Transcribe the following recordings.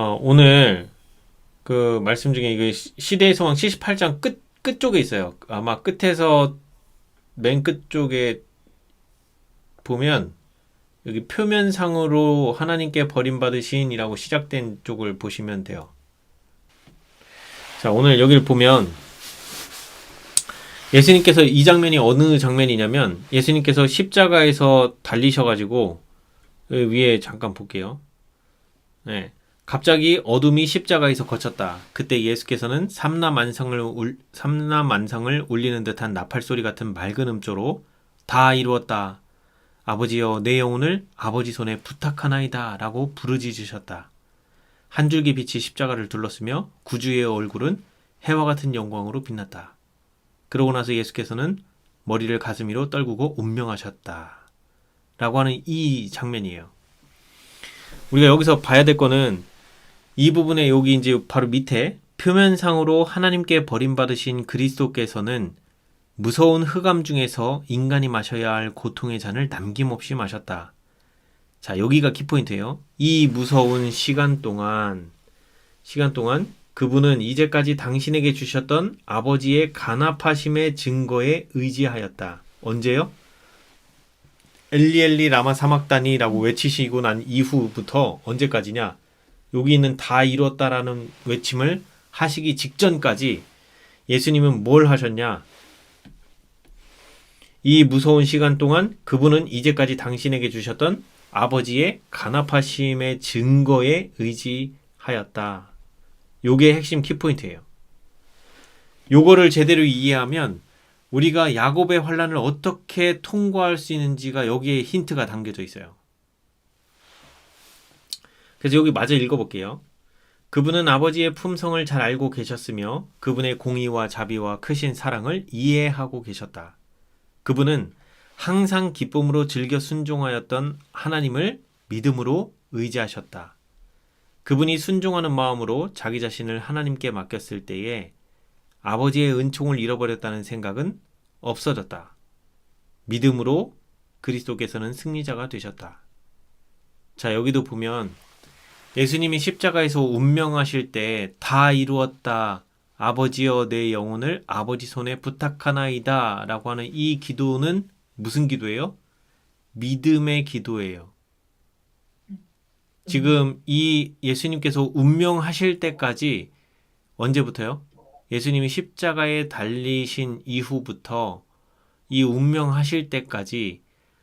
오늘 그 말씀 중에 이게 시대의 소망 78장 끝쪽에 있어요. 아마 끝에서 맨 끝쪽에 보면 여기 표면상으로 하나님께 버림받으신이라고 시작된 쪽을 보시면 돼요. 자, 오늘 여기를 보면 예수님께서 이 장면이 어느 장면이냐면 예수님께서 십자가에서 달리셔가지고 위에 잠깐 볼게요. 네. 갑자기 어둠이 십자가에서 거쳤다. 그때 예수께서는 삼라만상을 울리는 듯한 나팔소리 같은 맑은 음조로 다 이루었다. 아버지여 내 영혼을 아버지 손에 부탁하나이다 라고 부르짖으셨다. 한 줄기 빛이 십자가를 둘렀으며 구주의 얼굴은 해와 같은 영광으로 빛났다. 그러고 나서 예수께서는 머리를 가슴 위로 떨구고 운명하셨다. 라고 하는 이 장면이에요. 우리가 여기서 봐야 될 거는 이 부분에 여기 이제 바로 밑에 표면상으로 하나님께 버림받으신 그리스도께서는 무서운 흑암 중에서 인간이 마셔야 할 고통의 잔을 남김없이 마셨다. 자, 여기가 키포인트예요. 이 무서운 시간 동안 그분은 이제까지 당신에게 주셨던 아버지의 간합하심의 증거에 의지하였다. 언제요? 엘리 엘리 라마 사막다니라고 외치시고 난 이후부터 언제까지냐? 여기 있는 다 이뤘다라는 외침을 하시기 직전까지 예수님은 뭘 하셨냐? 이 무서운 시간 동안 그분은 이제까지 당신에게 주셨던 아버지의 간합하심의 증거에 의지하였다. 요게 핵심 키포인트예요. 요거를 제대로 이해하면 우리가 야곱의 환란을 어떻게 통과할 수 있는지가 여기에 힌트가 담겨져 있어요. 그래서 여기 마저 읽어볼게요. 그분은 아버지의 품성을 잘 알고 계셨으며 그분의 공의와 자비와 크신 사랑을 이해하고 계셨다. 그분은 항상 기쁨으로 즐겨 순종하였던 하나님을 믿음으로 의지하셨다. 그분이 순종하는 마음으로 자기 자신을 하나님께 맡겼을 때에 아버지의 은총을 잃어버렸다는 생각은 없어졌다. 믿음으로 그리스도께서는 승리자가 되셨다. 자, 여기도 보면 예수님이 십자가에서 운명하실 때 다 이루었다. 아버지여 내 영혼을 아버지 손에 부탁하나이다 라고 하는 이 기도는 무슨 기도예요? 믿음의 기도예요. 지금 이 예수님께서 운명하실 때까지 언제부터요? 예수님이 십자가에 달리신 이후부터 이 운명하실 때까지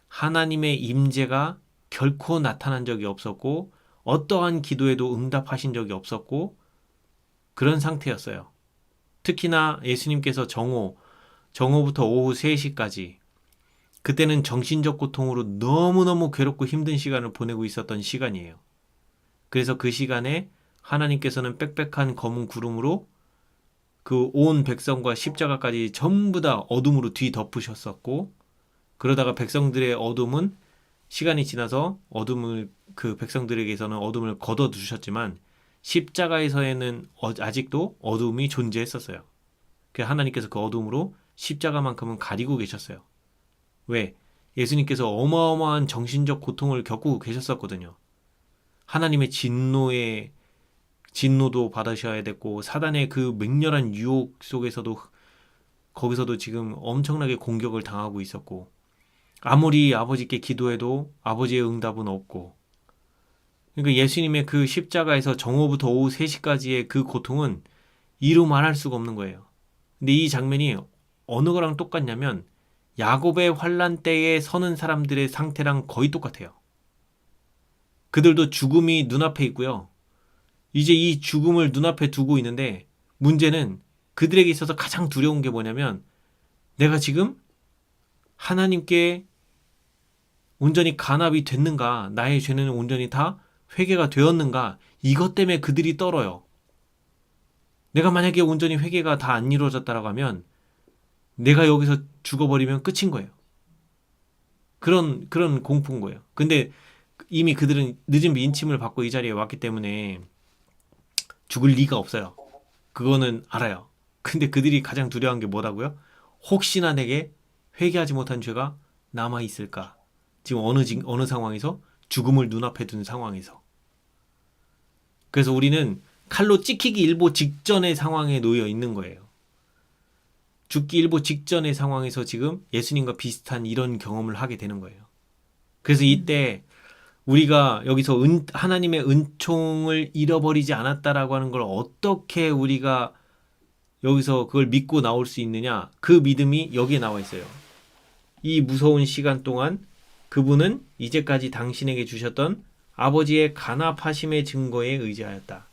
하나님의 임재가 결코 나타난 적이 없었고 어떠한 기도에도 응답하신 적이 없었고 그런 상태였어요. 특히나 예수님께서 정오부터 오후 3시까지 그때는 정신적 고통으로 너무너무 괴롭고 힘든 시간을 보내고 있었던 시간이에요. 그래서 그 시간에 하나님께서는 빽빽한 검은 구름으로 그 온 백성과 십자가까지 전부 다 어둠으로 뒤덮으셨었고 그러다가 백성들의 어둠은 시간이 지나서 그 백성들에게서는 어둠을 걷어두셨지만 십자가에서에는 아직도 어둠이 존재했었어요. 하나님께서 그 어둠으로 십자가만큼은 가리고 계셨어요. 왜? 예수님께서 어마어마한 정신적 고통을 겪고 계셨었거든요. 하나님의 진노도 받으셔야 됐고 사단의 그 맹렬한 유혹 속에서도 거기서도 지금 엄청나게 공격을 당하고 있었고 아무리 아버지께 기도해도 아버지의 응답은 없고 그러니까 예수님의 그 십자가에서 정오부터 오후 3시까지의 그 고통은 이루 말할 수가 없는 거예요. 근데 이 장면이 어느 거랑 똑같냐면 야곱의 환란 때에 서는 사람들의 상태랑 거의 똑같아요. 그들도 죽음이 눈앞에 있고요. 이제 이 죽음을 눈앞에 두고 있는데 문제는 그들에게 있어서 가장 두려운 게 뭐냐면 내가 지금 하나님께 온전히 간합이 됐는가, 나의 죄는 온전히 다 회개가 되었는가, 이것 때문에 그들이 떨어요. 내가 만약에 온전히 회개가 다 안 이루어졌다라고 하면 내가 여기서 죽어버리면 끝인 거예요. 그런 공포인 거예요. 근데 이미 그들은 늦은 민침을 받고 이 자리에 왔기 때문에 죽을 리가 없어요. 그거는 알아요. 근데 그들이 가장 두려워한 게 뭐라고요? 혹시나 내게 회개하지 못한 죄가 남아있을까? 지금 어느 상황에서? 죽음을 눈앞에 둔 상황에서. 그래서 우리는 칼로 찍히기 일보 직전의 상황에 놓여 있는 거예요. 죽기 일보 직전의 상황에서 지금 예수님과 비슷한 이런 경험을 하게 되는 거예요. 그래서 이때 우리가 여기서 하나님의 은총을 잃어버리지 않았다라고 하는 걸 어떻게 우리가 여기서 그걸 믿고 나올 수 있느냐? 그 믿음이 여기에 나와 있어요. 이 무서운 시간 동안 그분은 이제까지 당신에게 주셨던 아버지의 간합하심의 증거에 의지하였다.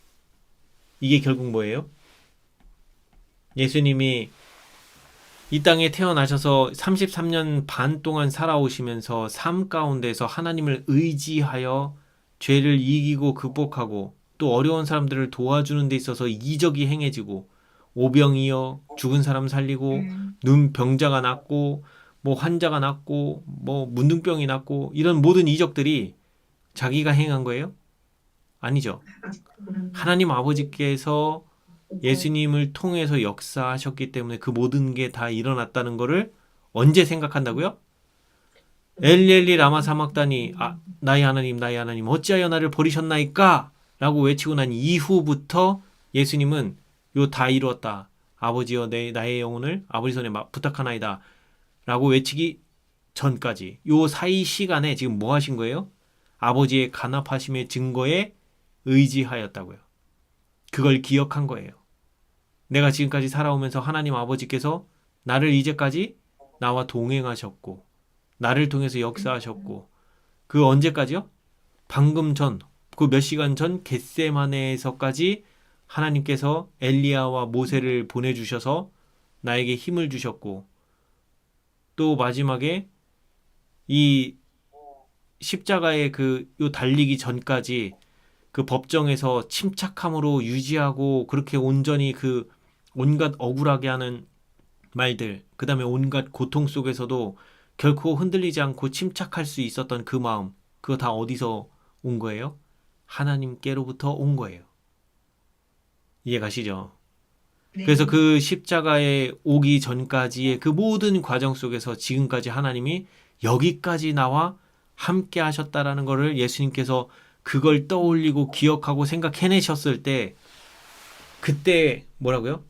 이게 결국 뭐예요? 예수님이 이 땅에 태어나셔서 33년 반 동안 살아오시면서 삶 가운데서 하나님을 의지하여 죄를 이기고 극복하고 또 어려운 사람들을 도와주는 데 있어서 이적이 행해지고 오병이어 죽은 사람 살리고 눈 병자가 낫고 뭐 환자가 낫고 뭐 문둥병이 낫고 이런 모든 이적들이 자기가 행한 거예요? 아니죠. 하나님 아버지께서 예수님을 통해서 역사하셨기 때문에 그 모든 게 다 일어났다는 거를 언제 생각한다고요? 엘리 라마 사막다니 나의 하나님 어찌하여 나를 버리셨나이까? 라고 외치고 난 이후부터 예수님은 요 다 이루었다. 아버지여 나의 영혼을 아버지 손에 부탁하나이다. 라고 외치기 전까지 요 사이 시간에 지금 뭐 하신 거예요? 아버지의 간합하심의 증거에 의지하였다고요. 그걸 기억한 거예요. 내가 지금까지 살아오면서 하나님 아버지께서 나를 이제까지 나와 동행하셨고 나를 통해서 역사하셨고 그 언제까지요? 방금 전, 그 몇 시간 전 겟세마네에서까지 하나님께서 엘리야와 모세를 보내주셔서 나에게 힘을 주셨고 또 마지막에 이 십자가의 요 달리기 전까지 그 법정에서 침착함으로 유지하고 그렇게 온전히 그 온갖 억울하게 하는 말들, 그 다음에 온갖 고통 속에서도 결코 흔들리지 않고 침착할 수 있었던 그 마음, 그거 다 어디서 온 거예요? 하나님께로부터 온 거예요. 이해 가시죠? 네. 그래서 그 십자가에 오기 전까지의 그 모든 과정 속에서 지금까지 하나님이 여기까지 나와 함께 하셨다라는 것을 예수님께서 그걸 떠올리고 기억하고 생각해내셨을 때 그때 뭐라고요?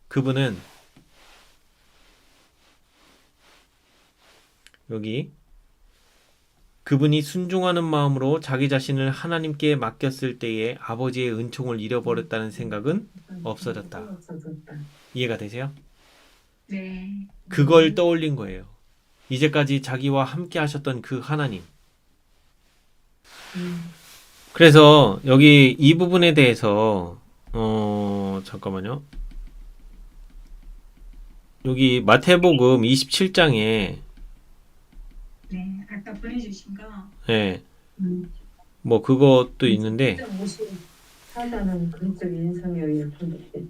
그분은 여기 그분이 순종하는 마음으로 자기 자신을 하나님께 맡겼을 때에 아버지의 은총을 잃어버렸다는 생각은 없어졌다. 이해가 되세요? 네. 그걸 떠올린 거예요. 이제까지 자기와 함께 하셨던 그 하나님. 그래서 여기 이 부분에 대해서 잠깐만요. 여기 마태복음 27장에 네. 아까 보내주신 거. 예, 뭐 그것도 있는데 사단은 그쪽 인성에 의해 분석돼.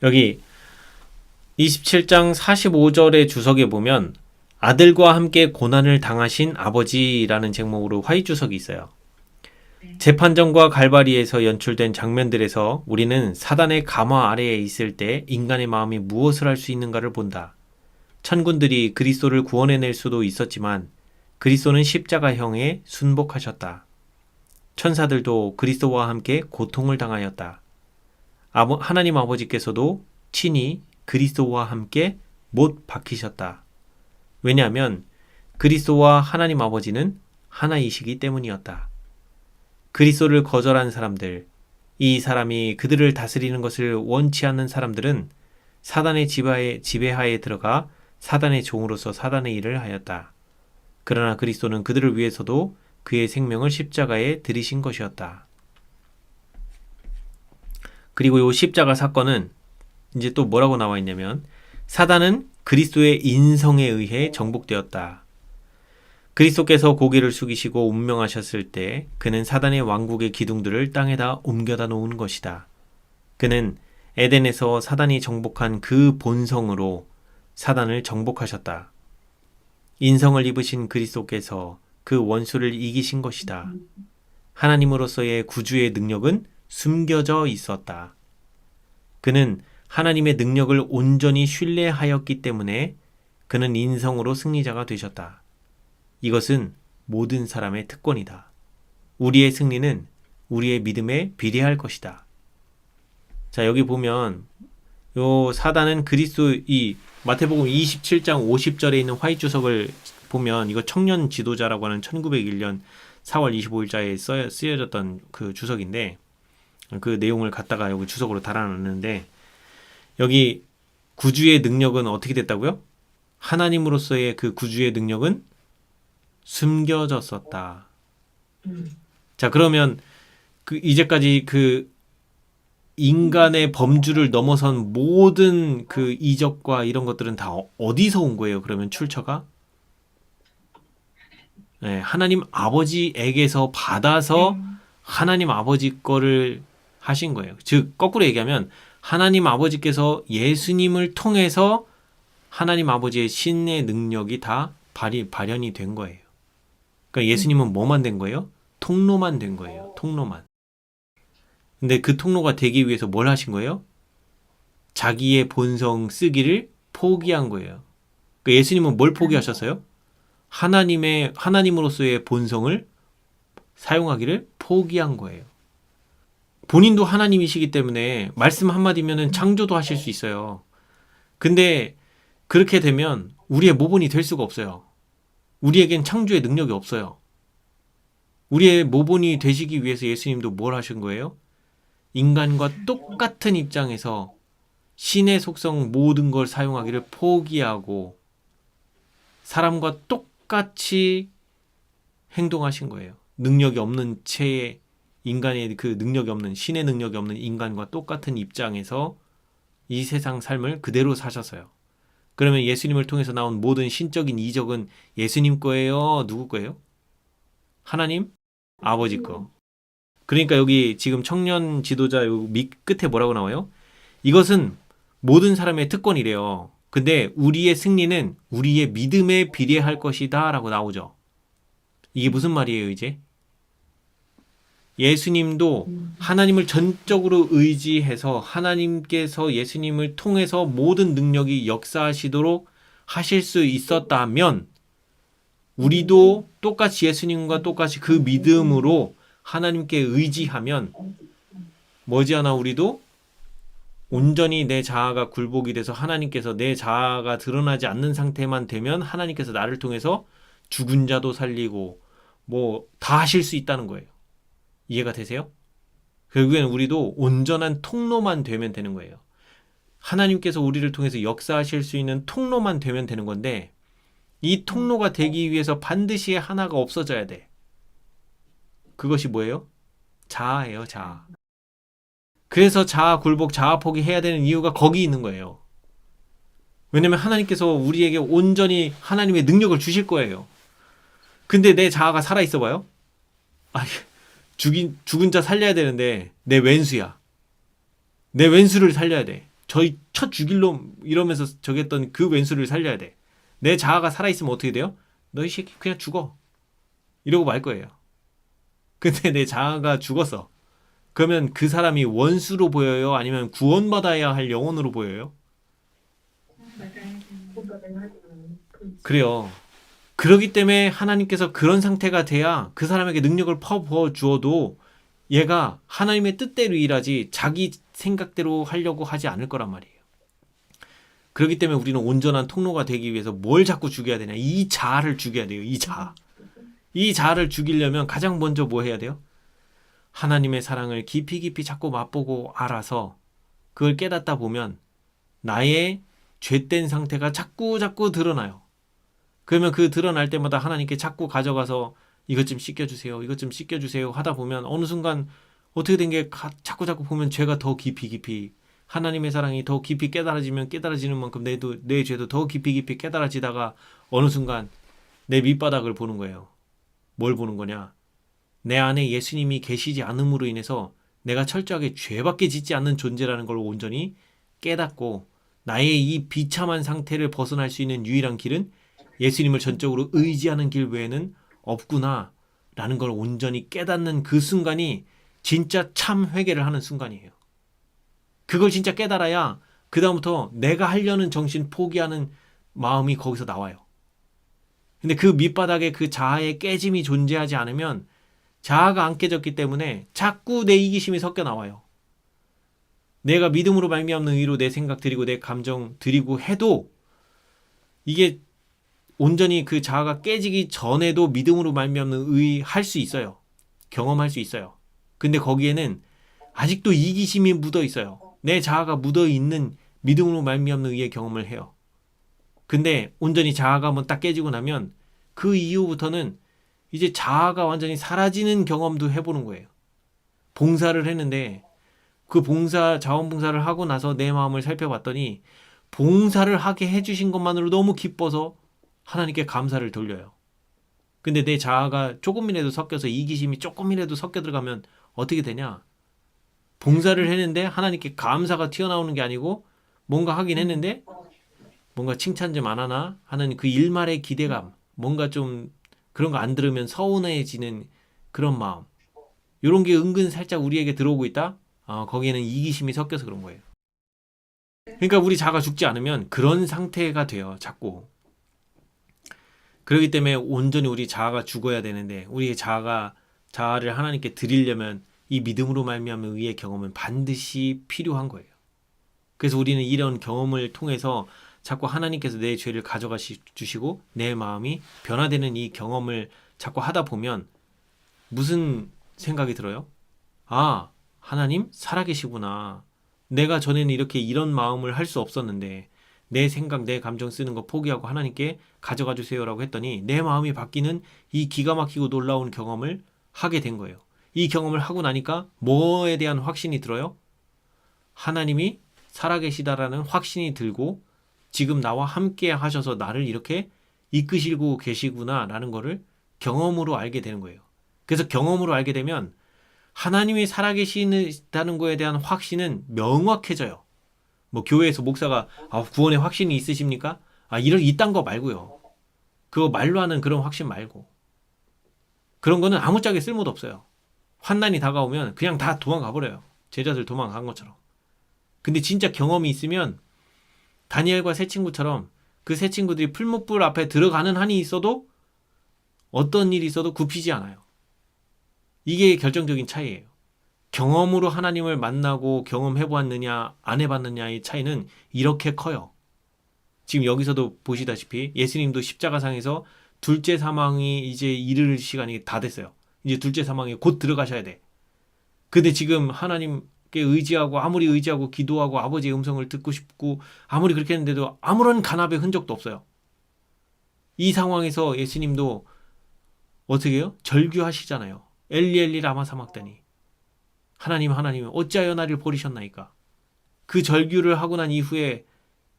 여기 27장 45절의 주석에 보면 아들과 함께 고난을 당하신 아버지라는 제목으로 화이 주석이 있어요. 재판정과 갈바리에서 연출된 장면들에서 우리는 사단의 감화 아래에 있을 때 인간의 마음이 무엇을 할 수 있는가를 본다. 천군들이 그리스도를 구원해낼 수도 있었지만 그리스도는 십자가형에 순복하셨다. 천사들도 그리스도와 함께 고통을 당하였다. 하나님 아버지께서도 친히 그리스도와 함께 못 박히셨다. 왜냐하면 그리스도와 하나님 아버지는 하나이시기 때문이었다. 그리스도를 거절한 사람들, 이 사람이 그들을 다스리는 것을 원치 않는 사람들은 사단의 지배하에 들어가 사단의 종으로서 사단의 일을 하였다. 그러나 그리스도는 그들을 위해서도 그의 생명을 십자가에 들이신 것이었다. 그리고 이 십자가 사건은 이제 또 뭐라고 나와 있냐면 사단은 그리스도의 인성에 의해 정복되었다. 그리스도께서 고개를 숙이시고 운명하셨을 때 그는 사단의 왕국의 기둥들을 땅에다 옮겨다 놓은 것이다. 그는 에덴에서 사단이 정복한 그 본성으로 사단을 정복하셨다. 인성을 입으신 그리스도께서 그 원수를 이기신 것이다. 하나님으로서의 구주의 능력은 숨겨져 있었다. 그는 하나님의 능력을 온전히 신뢰하였기 때문에 그는 인성으로 승리자가 되셨다. 이것은 모든 사람의 특권이다. 우리의 승리는 우리의 믿음에 비례할 것이다. 자, 여기 보면 요 사단은 그리스도 이 마태복음 27장 50절에 있는 화이트 주석을 보면 이거 청년 지도자라고 하는 1901년 4월 25일자에 쓰여졌던 그 주석인데 그 내용을 갖다가 여기 주석으로 달아놨는데 여기 구주의 능력은 어떻게 됐다고요? 하나님으로서의 그 구주의 능력은 숨겨졌었다. 자, 그러면 그 이제까지 그 인간의 범주를 넘어선 모든 그 이적과 이런 것들은 다 어디서 온 거예요? 그러면 출처가? 네, 하나님 아버지에게서 받아서 하나님 아버지 거를 하신 거예요. 즉, 거꾸로 얘기하면 하나님 아버지께서 예수님을 통해서 하나님 아버지의 신의 능력이 다 발현이 된 거예요. 그러니까 예수님은 뭐만 된 거예요? 통로만 된 거예요. 통로만. 근데 그 통로가 되기 위해서 뭘 하신 거예요? 자기의 본성 쓰기를 포기한 거예요. 그러니까 예수님은 뭘 포기하셨어요? 하나님으로서의 본성을 사용하기를 포기한 거예요. 본인도 하나님이시기 때문에 말씀 한마디면은 창조도 하실 수 있어요. 근데 그렇게 되면 우리의 모본이 될 수가 없어요. 우리에겐 창조의 능력이 없어요. 우리의 모본이 되시기 위해서 예수님도 뭘 하신 거예요? 인간과 똑같은 입장에서 신의 속성 모든 걸 사용하기를 포기하고 사람과 똑같이 행동하신 거예요. 능력이 없는 체에 인간의 그 능력이 없는 신의 능력이 없는 인간과 똑같은 입장에서 이 세상 삶을 그대로 사셨어요. 그러면 예수님을 통해서 나온 모든 신적인 이적은 예수님 거예요? 누구 거예요? 하나님 아버지 거. 그러니까 여기 지금 청년 지도자 밑 끝에 뭐라고 나와요? 이것은 모든 사람의 특권이래요. 근데 우리의 승리는 우리의 믿음에 비례할 것이다 라고 나오죠. 이게 무슨 말이에요, 이제? 예수님도 하나님을 전적으로 의지해서 하나님께서 예수님을 통해서 모든 능력이 역사하시도록 하실 수 있었다면 우리도 똑같이 예수님과 똑같이 그 믿음으로 하나님께 의지하면 머지않아 우리도 온전히 내 자아가 굴복이 돼서 하나님께서 내 자아가 드러나지 않는 상태만 되면 하나님께서 나를 통해서 죽은 자도 살리고 뭐 다 하실 수 있다는 거예요. 이해가 되세요? 결국엔 우리도 온전한 통로만 되면 되는 거예요. 하나님께서 우리를 통해서 역사하실 수 있는 통로만 되면 되는 건데 이 통로가 되기 위해서 반드시 하나가 없어져야 돼. 그것이 뭐예요? 자아예요, 자아. 그래서 자아 굴복, 자아 포기해야 되는 이유가 거기 있는 거예요. 왜냐면 하나님께서 우리에게 온전히 하나님의 능력을 주실 거예요. 근데 내 자아가 살아있어 봐요? 죽은 자 살려야 되는데 내 왼수야. 내 왼수를 살려야 돼. 저희 첫 죽일 놈 이러면서 저기 했던 그 왼수를 살려야 돼. 내 자아가 살아있으면 어떻게 돼요? 너희 새끼 그냥 죽어. 이러고 말 거예요. 근데 내 자아가 죽었어. 그러면 그 사람이 원수로 보여요? 아니면 구원받아야 할 영혼으로 보여요? 그래요. 그렇기 때문에 하나님께서 그런 상태가 돼야 그 사람에게 능력을 퍼부어 주어도 얘가 하나님의 뜻대로 일하지 자기 생각대로 하려고 하지 않을 거란 말이에요. 그렇기 때문에 우리는 온전한 통로가 되기 위해서 뭘 자꾸 죽여야 되냐? 이 자아를 죽여야 돼요. 이 자아. 이 자아를 죽이려면 가장 먼저 뭐 해야 돼요? 하나님의 사랑을 깊이 깊이 자꾸 맛보고 알아서 그걸 깨닫다 보면 나의 죄된 상태가 자꾸 드러나요. 그러면 그 드러날 때마다 하나님께 자꾸 가져가서 이것 좀 씻겨주세요. 이것 좀 씻겨주세요. 하다 보면 어느 순간 어떻게 된 게 자꾸 보면 죄가 더 깊이 하나님의 사랑이 더 깊이 깨달아지면 깨달아지는 만큼 내 죄도 더 깊이 깨달아지다가 어느 순간 내 밑바닥을 보는 거예요. 뭘 보는 거냐? 내 안에 예수님이 계시지 않음으로 인해서 내가 철저하게 죄밖에 짓지 않는 존재라는 걸 온전히 깨닫고 나의 이 비참한 상태를 벗어날 수 있는 유일한 길은 예수님을 전적으로 의지하는 길 외에는 없구나 라는 걸 온전히 깨닫는 그 순간이 진짜 참 회개를 하는 순간이에요. 그걸 진짜 깨달아야 그 다음부터 내가 하려는 정신 포기하는 마음이 거기서 나와요. 근데 그 밑바닥에 그 자아의 깨짐이 존재하지 않으면 자아가 안 깨졌기 때문에 자꾸 내 이기심이 섞여 나와요. 내가 믿음으로 말미암는 의로 내 생각 드리고 내 감정 드리고 해도 이게 온전히 그 자아가 깨지기 전에도 믿음으로 말미암는 의 할 수 있어요. 경험할 수 있어요. 근데 거기에는 아직도 이기심이 묻어 있어요. 내 자아가 묻어 있는 믿음으로 말미암는 의의 경험을 해요. 근데 온전히 자아가 한번 딱 깨지고 나면 그 이후부터는 이제 자아가 완전히 사라지는 경험도 해보는 거예요. 봉사를 했는데 그 자원봉사를 하고 나서 내 마음을 살펴봤더니 봉사를 하게 해주신 것만으로 너무 기뻐서 하나님께 감사를 돌려요. 근데 내 자아가 조금이라도 섞여서 이기심이 조금이라도 섞여 들어가면 어떻게 되냐? 봉사를 했는데 하나님께 감사가 튀어나오는 게 아니고 뭔가 하긴 했는데 뭔가 칭찬 좀 안 하나 하는 그 일말의 기대감, 뭔가 좀 그런 거 안 들으면 서운해지는 그런 마음, 이런 게 은근 살짝 우리에게 들어오고 있다? 거기에는 이기심이 섞여서 그런 거예요. 그러니까 우리 자아가 죽지 않으면 그런 상태가 돼요, 자꾸. 그렇기 때문에 온전히 우리 자아가 죽어야 되는데 우리의 자아를 하나님께 드리려면 이 믿음으로 말미암는 의의 경험은 반드시 필요한 거예요. 그래서 우리는 이런 경험을 통해서 자꾸 하나님께서 내 죄를 가져가 주시고 내 마음이 변화되는 이 경험을 자꾸 하다 보면 무슨 생각이 들어요? 아, 하나님 살아계시구나. 내가 전에는 이렇게 이런 마음을 할 수 없었는데 내 생각, 내 감정 쓰는 거 포기하고 하나님께 가져가 주세요라고 했더니 내 마음이 바뀌는 이 기가 막히고 놀라운 경험을 하게 된 거예요. 이 경험을 하고 나니까 뭐에 대한 확신이 들어요? 하나님이 살아계시다라는 확신이 들고 지금 나와 함께 하셔서 나를 이렇게 이끄시고 계시구나라는 거를 경험으로 알게 되는 거예요. 그래서 경험으로 알게 되면 하나님이 살아계시다는 거에 대한 확신은 명확해져요. 뭐 교회에서 목사가 구원의 확신이 있으십니까? 이딴 거 말고요. 그거 말로 하는 그런 확신 말고. 그런 거는 아무짝에 쓸모도 없어요. 환난이 다가오면 그냥 다 도망가 버려요. 제자들 도망간 것처럼. 근데 진짜 경험이 있으면 다니엘과 세 친구처럼 그 세 친구들이 풀무불 앞에 들어가는 한이 있어도 어떤 일이 있어도 굽히지 않아요. 이게 결정적인 차이예요. 경험으로 하나님을 만나고 경험해보았느냐 안 해봤느냐의 차이는 이렇게 커요. 지금 여기서도 보시다시피 예수님도 십자가상에서 둘째 사망이 이제 이를 시간이 다 됐어요. 이제 둘째 사망에 곧 들어가셔야 돼. 근데 지금 하나님께 의지하고 아무리 의지하고 기도하고 아버지의 음성을 듣고 싶고 아무리 그렇게 했는데도 아무런 간압의 흔적도 없어요. 이 상황에서 예수님도 어떻게 해요? 절규하시잖아요. 엘리 엘리 라마 사막다니. 하나님 어찌하여 나를 버리셨나이까. 그 절규를 하고 난 이후에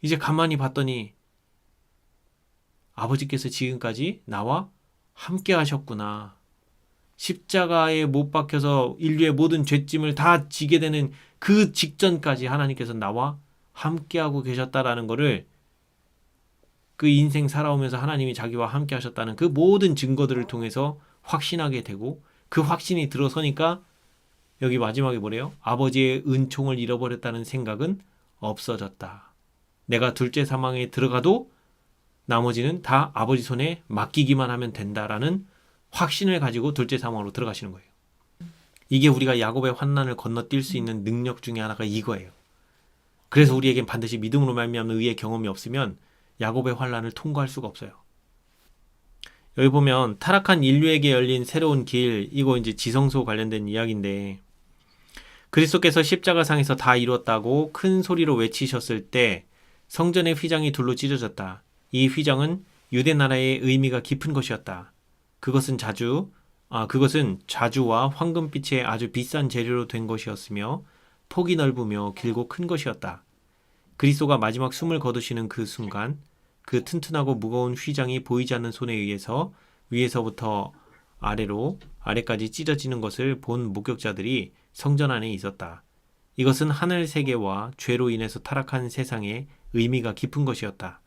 이제 가만히 봤더니 아버지께서 지금까지 나와 함께 하셨구나. 십자가에 못 박혀서 인류의 모든 죄짐을 다 지게 되는 그 직전까지 하나님께서 나와 함께하고 계셨다라는 거를 그 인생 살아오면서 하나님이 자기와 함께 하셨다는 그 모든 증거들을 통해서 확신하게 되고 그 확신이 들어서니까 여기 마지막에 뭐래요? 아버지의 은총을 잃어버렸다는 생각은 없어졌다. 내가 둘째 사망에 들어가도 나머지는 다 아버지 손에 맡기기만 하면 된다라는 확신을 가지고 둘째 사망으로 들어가시는 거예요. 이게 우리가 야곱의 환난을 건너뛸 수 있는 능력 중에 하나가 이거예요. 그래서 우리에겐 반드시 믿음으로 말미암는 의의 경험이 없으면 야곱의 환난을 통과할 수가 없어요. 여기 보면 타락한 인류에게 열린 새로운 길, 이거 이제 지성소 관련된 이야기인데 그리스도께서 십자가상에서 다 이뤘다고 큰 소리로 외치셨을 때 성전의 휘장이 둘로 찢어졌다. 이 휘장은 유대 나라의 의미가 깊은 것이었다. 그것은 자주와 황금빛의 아주 비싼 재료로 된 것이었으며 폭이 넓으며 길고 큰 것이었다. 그리스도가 마지막 숨을 거두시는 그 순간 그 튼튼하고 무거운 휘장이 보이지 않는 손에 의해서 위에서부터 아래까지 찢어지는 것을 본 목격자들이 성전 안에 있었다. 이것은 하늘 세계와 죄로 인해서 타락한 세상에 의미가 깊은 것이었다.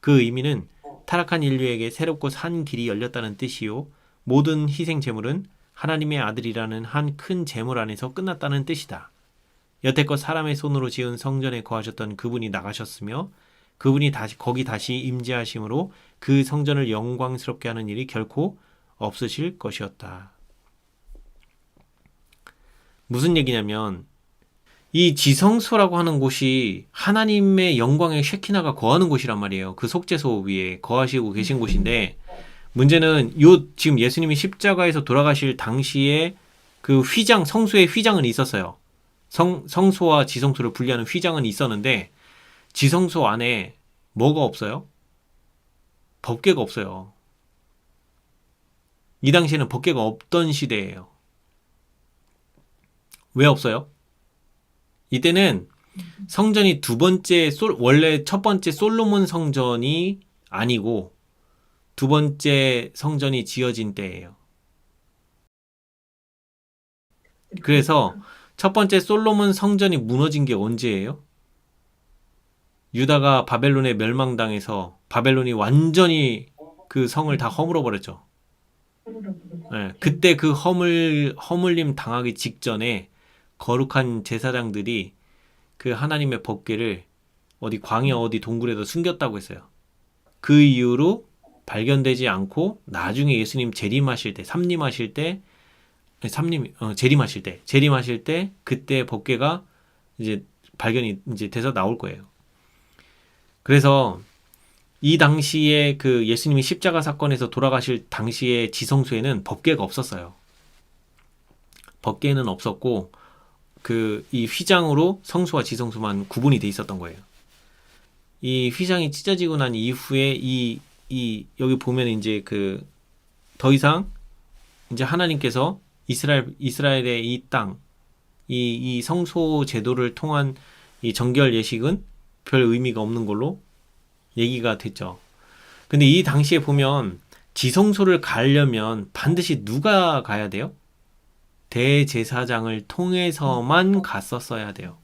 그 의미는 타락한 인류에게 새롭고 산 길이 열렸다는 뜻이요. 모든 희생 제물은 하나님의 아들이라는 한 큰 제물 안에서 끝났다는 뜻이다. 여태껏 사람의 손으로 지은 성전에 거하셨던 그분이 나가셨으며 그분이 거기 다시 임재하심으로 그 성전을 영광스럽게 하는 일이 결코 없으실 것이었다. 무슨 얘기냐면 이 지성소라고 하는 곳이 하나님의 영광의 쉐키나가 거하는 곳이란 말이에요. 그 속죄소 위에 거하시고 계신 곳인데 문제는 요 지금 예수님이 십자가에서 돌아가실 당시에 그 휘장, 성소의 휘장은 있었어요. 성소와 지성소를 분리하는 휘장은 있었는데 지성소 안에 뭐가 없어요? 법궤가 없어요. 이 당시에는 법궤가 없던 시대예요. 왜 없어요? 이때는 성전이 원래 첫 번째 솔로몬 성전이 아니고 두 번째 성전이 지어진 때예요. 그래서 첫 번째 솔로몬 성전이 무너진 게 언제예요? 유다가 바벨론에 멸망당해서 바벨론이 완전히 그 성을 다 허물어 버렸죠. 네, 그때 그 허물림 당하기 직전에 거룩한 제사장들이 그 하나님의 법궤를 어디 광야 어디 동굴에도 숨겼다고 했어요. 그 이후로 발견되지 않고 나중에 예수님 재림하실 때, 재림하실 때 그때 법궤가 이제 발견이 이제 돼서 나올 거예요. 그래서 이 당시에 그 예수님이 십자가 사건에서 돌아가실 당시에 지성소에는 법궤가 없었어요. 법궤는 없었고 그 이 휘장으로 성소와 지성소만 구분이 돼 있었던 거예요. 이 휘장이 찢어지고 난 이후에 여기 보면 이제 그 더 이상 이제 하나님께서 이스라엘의 이 땅, 이 성소 제도를 통한 이 정결 예식은 별 의미가 없는 걸로 얘기가 됐죠. 근데 이 당시에 보면 지성소를 가려면 반드시 누가 가야 돼요? 대제사장을 통해서만 갔었어야 돼요.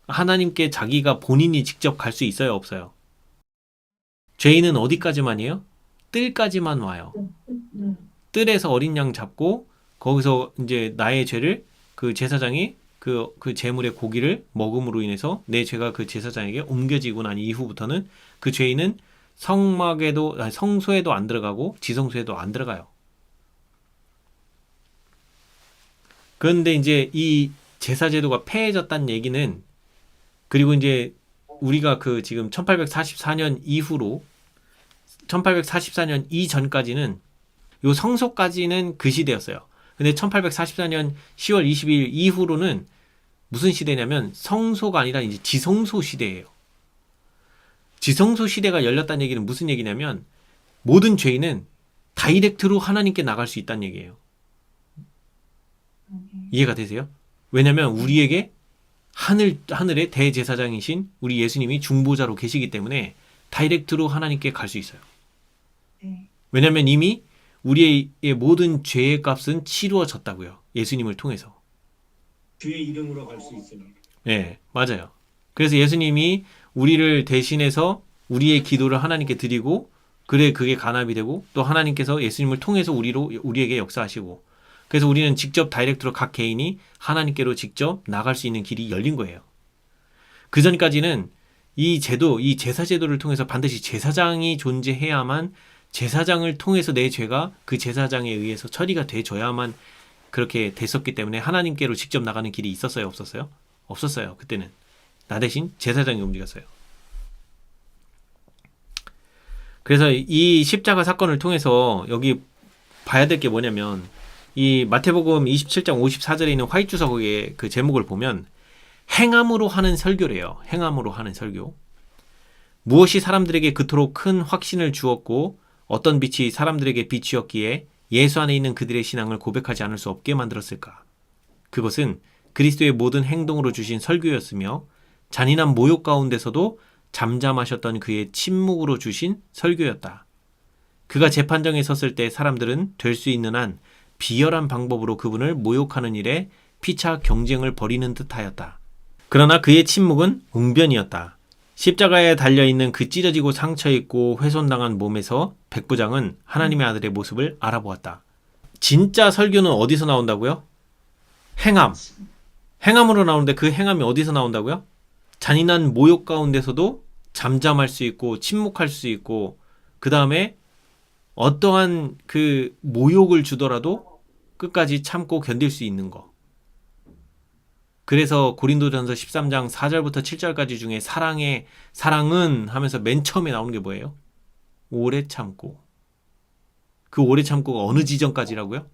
하나님께 자기가 본인이 직접 갈 수 있어요, 없어요? 죄인은 어디까지만이에요? 뜰까지만 와요. 뜰에서 어린 양 잡고 거기서 이제 나의 죄를 그 제사장이 그 제물의 고기를 먹음으로 인해서 내 죄가 그 제사장에게 옮겨지고 난 이후부터는 그 죄인은 성소에도 안 들어가고 지성소에도 안 들어가요. 그런데 이제 이 제사제도가 폐해졌다는 얘기는 그리고 이제 우리가 그 지금 1844년 이후로 1844년 이전까지는 요 성소까지는 그 시대였어요. 근데 1844년 10월 20일 이후로는 무슨 시대냐면 성소가 아니라 이제 지성소 시대예요. 지성소 시대가 열렸다는 얘기는 무슨 얘기냐면 모든 죄인은 다이렉트로 하나님께 나갈 수 있다는 얘기예요. 이해가 되세요? 왜냐면 우리에게 하늘의 대제사장이신 우리 예수님이 중보자로 계시기 때문에 다이렉트로 하나님께 갈 수 있어요. 왜냐면 이미 우리의 모든 죄의 값은 치루어졌다고요. 예수님을 통해서. 주의 이름으로 갈 수 있으니. 네, 맞아요. 그래서 예수님이 우리를 대신해서 우리의 기도를 하나님께 드리고 그게 간합이 되고 또 하나님께서 예수님을 통해서 우리에게 역사하시고 그래서 우리는 직접 다이렉트로 각 개인이 하나님께로 직접 나갈 수 있는 길이 열린 거예요. 그 전까지는 이 제사 제도를 통해서 반드시 제사장이 존재해야만 제사장을 통해서 내 죄가 그 제사장에 의해서 처리가 돼줘야만 그렇게 됐었기 때문에 하나님께로 직접 나가는 길이 있었어요? 없었어요? 없었어요. 그때는. 나 대신 제사장이 움직였어요. 그래서 이 십자가 사건을 통해서 여기 봐야 될 게 뭐냐면 이 마태복음 27장 54절에 있는 화이트주석의 그 제목을 보면 행함으로 하는 설교래요. 행함으로 하는 설교. 무엇이 사람들에게 그토록 큰 확신을 주었고 어떤 빛이 사람들에게 빛이었기에 예수 안에 있는 그들의 신앙을 고백하지 않을 수 없게 만들었을까? 그것은 그리스도의 모든 행동으로 주신 설교였으며 잔인한 모욕 가운데서도 잠잠하셨던 그의 침묵으로 주신 설교였다. 그가 재판정에 섰을 때 사람들은 될 수 있는 한 비열한 방법으로 그분을 모욕하는 일에 피차 경쟁을 벌이는 듯하였다. 그러나 그의 침묵은 웅변이었다. 십자가에 달려있는 그 찢어지고 상처있고 훼손당한 몸에서 백부장은 하나님의 아들의 모습을 알아보았다. 진짜 설교는 어디서 나온다고요? 행함. 행함으로 나오는데 그 행함이 어디서 나온다고요? 잔인한 모욕 가운데서도 잠잠할 수 있고 침묵할 수 있고 그 다음에 어떠한 그 모욕을 주더라도 끝까지 참고 견딜 수 있는 거. 그래서 고린도전서 13장 4절부터 7절까지 중에 사랑은 하면서 맨 처음에 나오는 게 뭐예요? 오래 참고. 그 오래 참고가 어느 지점까지라고요?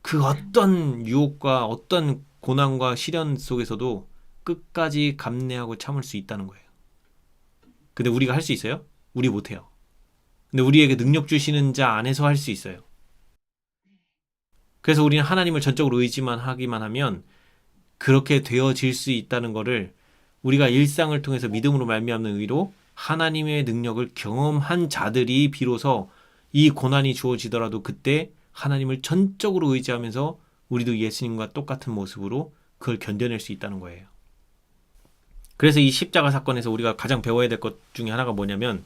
그 어떤 유혹과 어떤 고난과 시련 속에서도 끝까지 감내하고 참을 수 있다는 거예요. 근데 우리가 할 수 있어요? 우리 못해요. 근데 우리에게 능력 주시는 자 안에서 할 수 있어요. 그래서 우리는 하나님을 전적으로 의지만 하기만 하면 그렇게 되어질 수 있다는 것을 우리가 일상을 통해서 믿음으로 말미암는 의로 하나님의 능력을 경험한 자들이 비로소 이 고난이 주어지더라도 그때 하나님을 전적으로 의지하면서 우리도 예수님과 똑같은 모습으로 그걸 견뎌낼 수 있다는 거예요. 그래서 이 십자가 사건에서 우리가 가장 배워야 될 것 중에 하나가 뭐냐면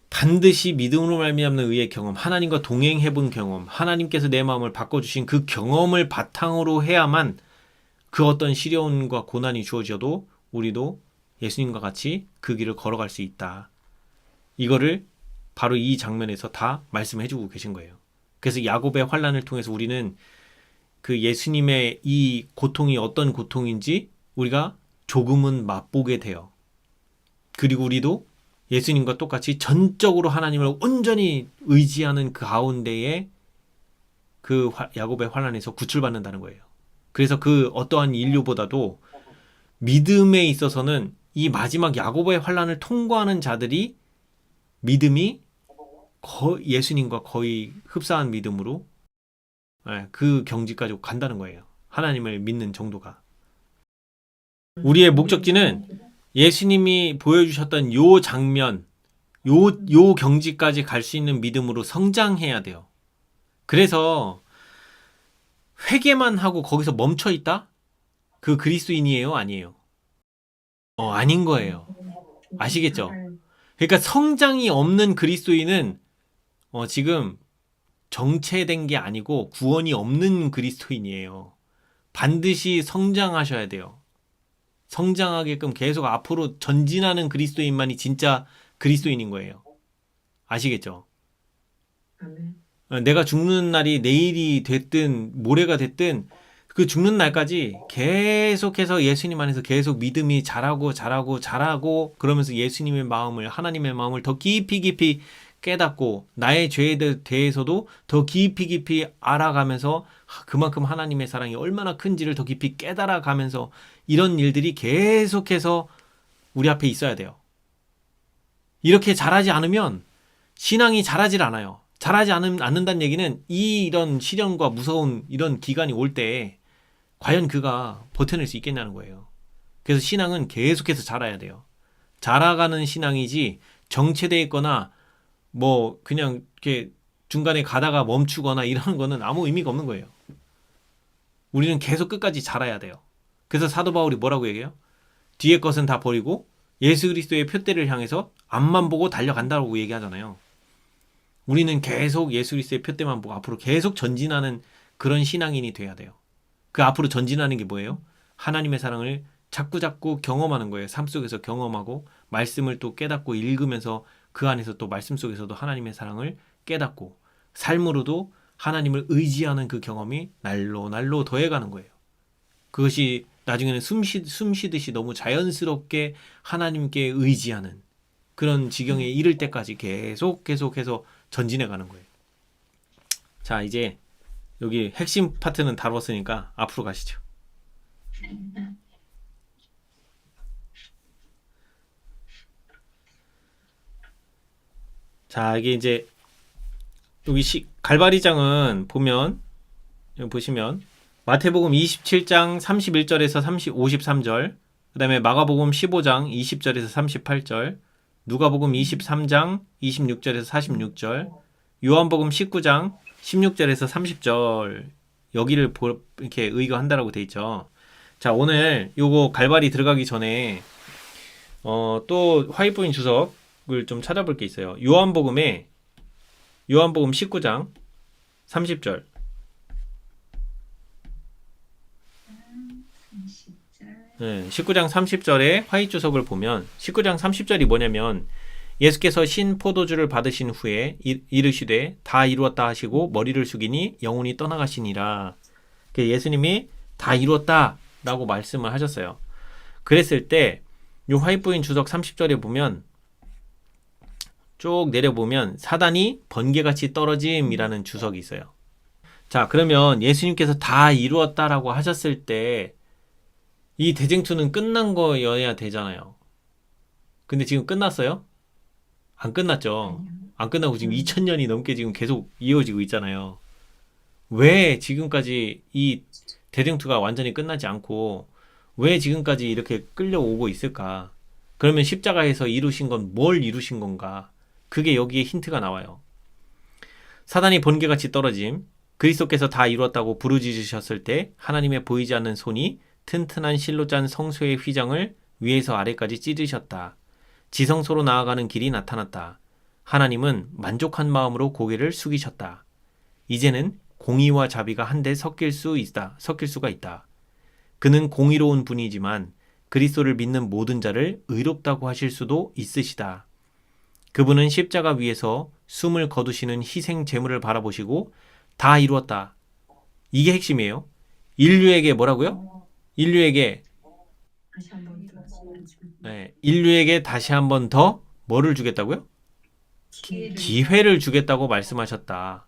반드시 믿음으로 말미암는 의의 경험, 하나님과 동행해본 경험, 하나님께서 내 마음을 바꿔주신 그 경험을 바탕으로 해야만 그 어떤 시련과 고난이 주어져도 우리도 예수님과 같이 그 길을 걸어갈 수 있다. 이거를 바로 이 장면에서 다 말씀해주고 계신 거예요. 그래서 야곱의 환난을 통해서 우리는 그 예수님의 이 고통이 어떤 고통인지 우리가 조금은 맛보게 돼요. 그리고 우리도 예수님과 똑같이 전적으로 하나님을 온전히 의지하는 그 가운데에 그 야곱의 환난에서 구출받는다는 거예요. 그래서 그 어떠한 인류보다도 믿음에 있어서는 이 마지막 야곱의 환난을 통과하는 자들이 믿음이 예수님과 거의 흡사한 믿음으로 그 경지까지 간다는 거예요. 하나님을 믿는 정도가. 우리의 목적지는 예수님이 보여주셨던 요 장면, 요 경지까지 갈 수 있는 믿음으로 성장해야 돼요. 그래서 회개만 하고 거기서 멈춰 있다? 그 그리스도인이에요? 아니에요? 아닌 거예요. 아시겠죠? 그러니까 성장이 없는 그리스도인은 지금 정체된 게 아니고 구원이 없는 그리스도인이에요. 반드시 성장하셔야 돼요. 성장하게끔 계속 앞으로 전진하는 그리스도인만이 진짜 그리스도인인 거예요. 아시겠죠? 아멘. 내가 죽는 날이 내일이 됐든 모레가 됐든 그 죽는 날까지 계속해서 예수님 안에서 계속 믿음이 자라고 그러면서 예수님의 마음을, 하나님의 마음을 더 깊이 깨닫고 나의 죄에 대해서도 더 깊이 알아가면서 그만큼 하나님의 사랑이 얼마나 큰지를 더 깊이 깨달아가면서 이런 일들이 계속해서 우리 앞에 있어야 돼요. 이렇게 자라지 않으면 신앙이 자라질 않아요. 자라지 않는다는 얘기는 이런 시련과 무서운 이런 기간이 올 때 과연 그가 버텨낼 수 있겠냐는 거예요. 그래서 신앙은 계속해서 자라야 돼요. 자라가는 신앙이지 정체되어 있거나 뭐 그냥 이렇게 중간에 가다가 멈추거나 이런 거는 아무 의미가 없는 거예요. 우리는 계속 끝까지 자라야 돼요. 그래서 사도 바울이 뭐라고 얘기해요? 뒤의 것은 다 버리고 예수 그리스도의 표대를 향해서 앞만 보고 달려간다고 얘기하잖아요. 우리는 계속 예수 그리스도의 표대만 보고 앞으로 계속 전진하는 그런 신앙인이 돼야 돼요. 그 앞으로 전진하는 게 뭐예요? 하나님의 사랑을 자꾸 경험하는 거예요. 삶 속에서 경험하고 말씀을 또 깨닫고 읽으면서 그 안에서 또 말씀 속에서도 하나님의 사랑을 깨닫고 삶으로도 하나님을 의지하는 그 경험이 날로 더해가는 거예요. 그것이 나중에는 숨 쉬듯이 너무 자연스럽게 하나님께 의지하는 그런 지경에 이를 때까지 계속해서 전진해가는 거예요. 자, 이제 여기 핵심 파트는 다뤘으니까 앞으로 가시죠. 자, 이게 이제 여기 갈바리장은 보면 여기 보시면 마태복음 27장 31절에서 53절, 그 다음에 마가복음 15장 20절에서 38절, 누가복음 23장 26절에서 46절, 요한복음 19장 16절에서 30절 여기를 이렇게 의거한다라고 돼 있죠. 자, 오늘 요거 갈바리 들어가기 전에 또 화이트보인 주석을 좀 찾아볼 게 있어요. 요한복음 19장 30절. 19장 30절에 화이트 주석을 보면 19장 30절이 뭐냐면 예수께서 신 포도주를 받으신 후에 이르시되 다 이루었다 하시고 머리를 숙이니 영혼이 떠나가시니라. 예수님이 다 이루었다 라고 말씀을 하셨어요. 그랬을 때 이 화입부인 주석 30절에 보면 쭉 내려보면 사단이 번개같이 떨어짐이라는 주석이 있어요. 자, 그러면 예수님께서 다 이루었다라고 하셨을 때 이 대쟁투는 끝난 거여야 되잖아요. 근데 지금 끝났어요? 안 끝났죠. 안 끝나고 지금 2000년이 넘게 지금 계속 이어지고 있잖아요. 왜 지금까지 이 대쟁투가 완전히 끝나지 않고 왜 지금까지 이렇게 끌려오고 있을까? 그러면 십자가에서 이루신 건 뭘 이루신 건가? 그게 여기에 힌트가 나와요. 사단이 번개같이 떨어짐, 그리스도께서 다 이루었다고 부르짖으셨을 때 하나님의 보이지 않는 손이 튼튼한 실로 짠 성소의 휘장을 위에서 아래까지 찢으셨다. 지성소로 나아가는 길이 나타났다. 하나님은 만족한 마음으로 고개를 숙이셨다. 이제는 공의와 자비가 한데 섞일 수가 있다. 그는 공의로운 분이지만 그리스도를 믿는 모든 자를 의롭다고 하실 수도 있으시다. 그분은 십자가 위에서 숨을 거두시는 희생 제물을 바라보시고 다 이루었다. 이게 핵심이에요. 인류에게 뭐라고요? 인류에게 다시 한번 더 인류에게 다시 한 번 더 뭐를 주겠다고요? 기회를 주겠다고 말씀하셨다.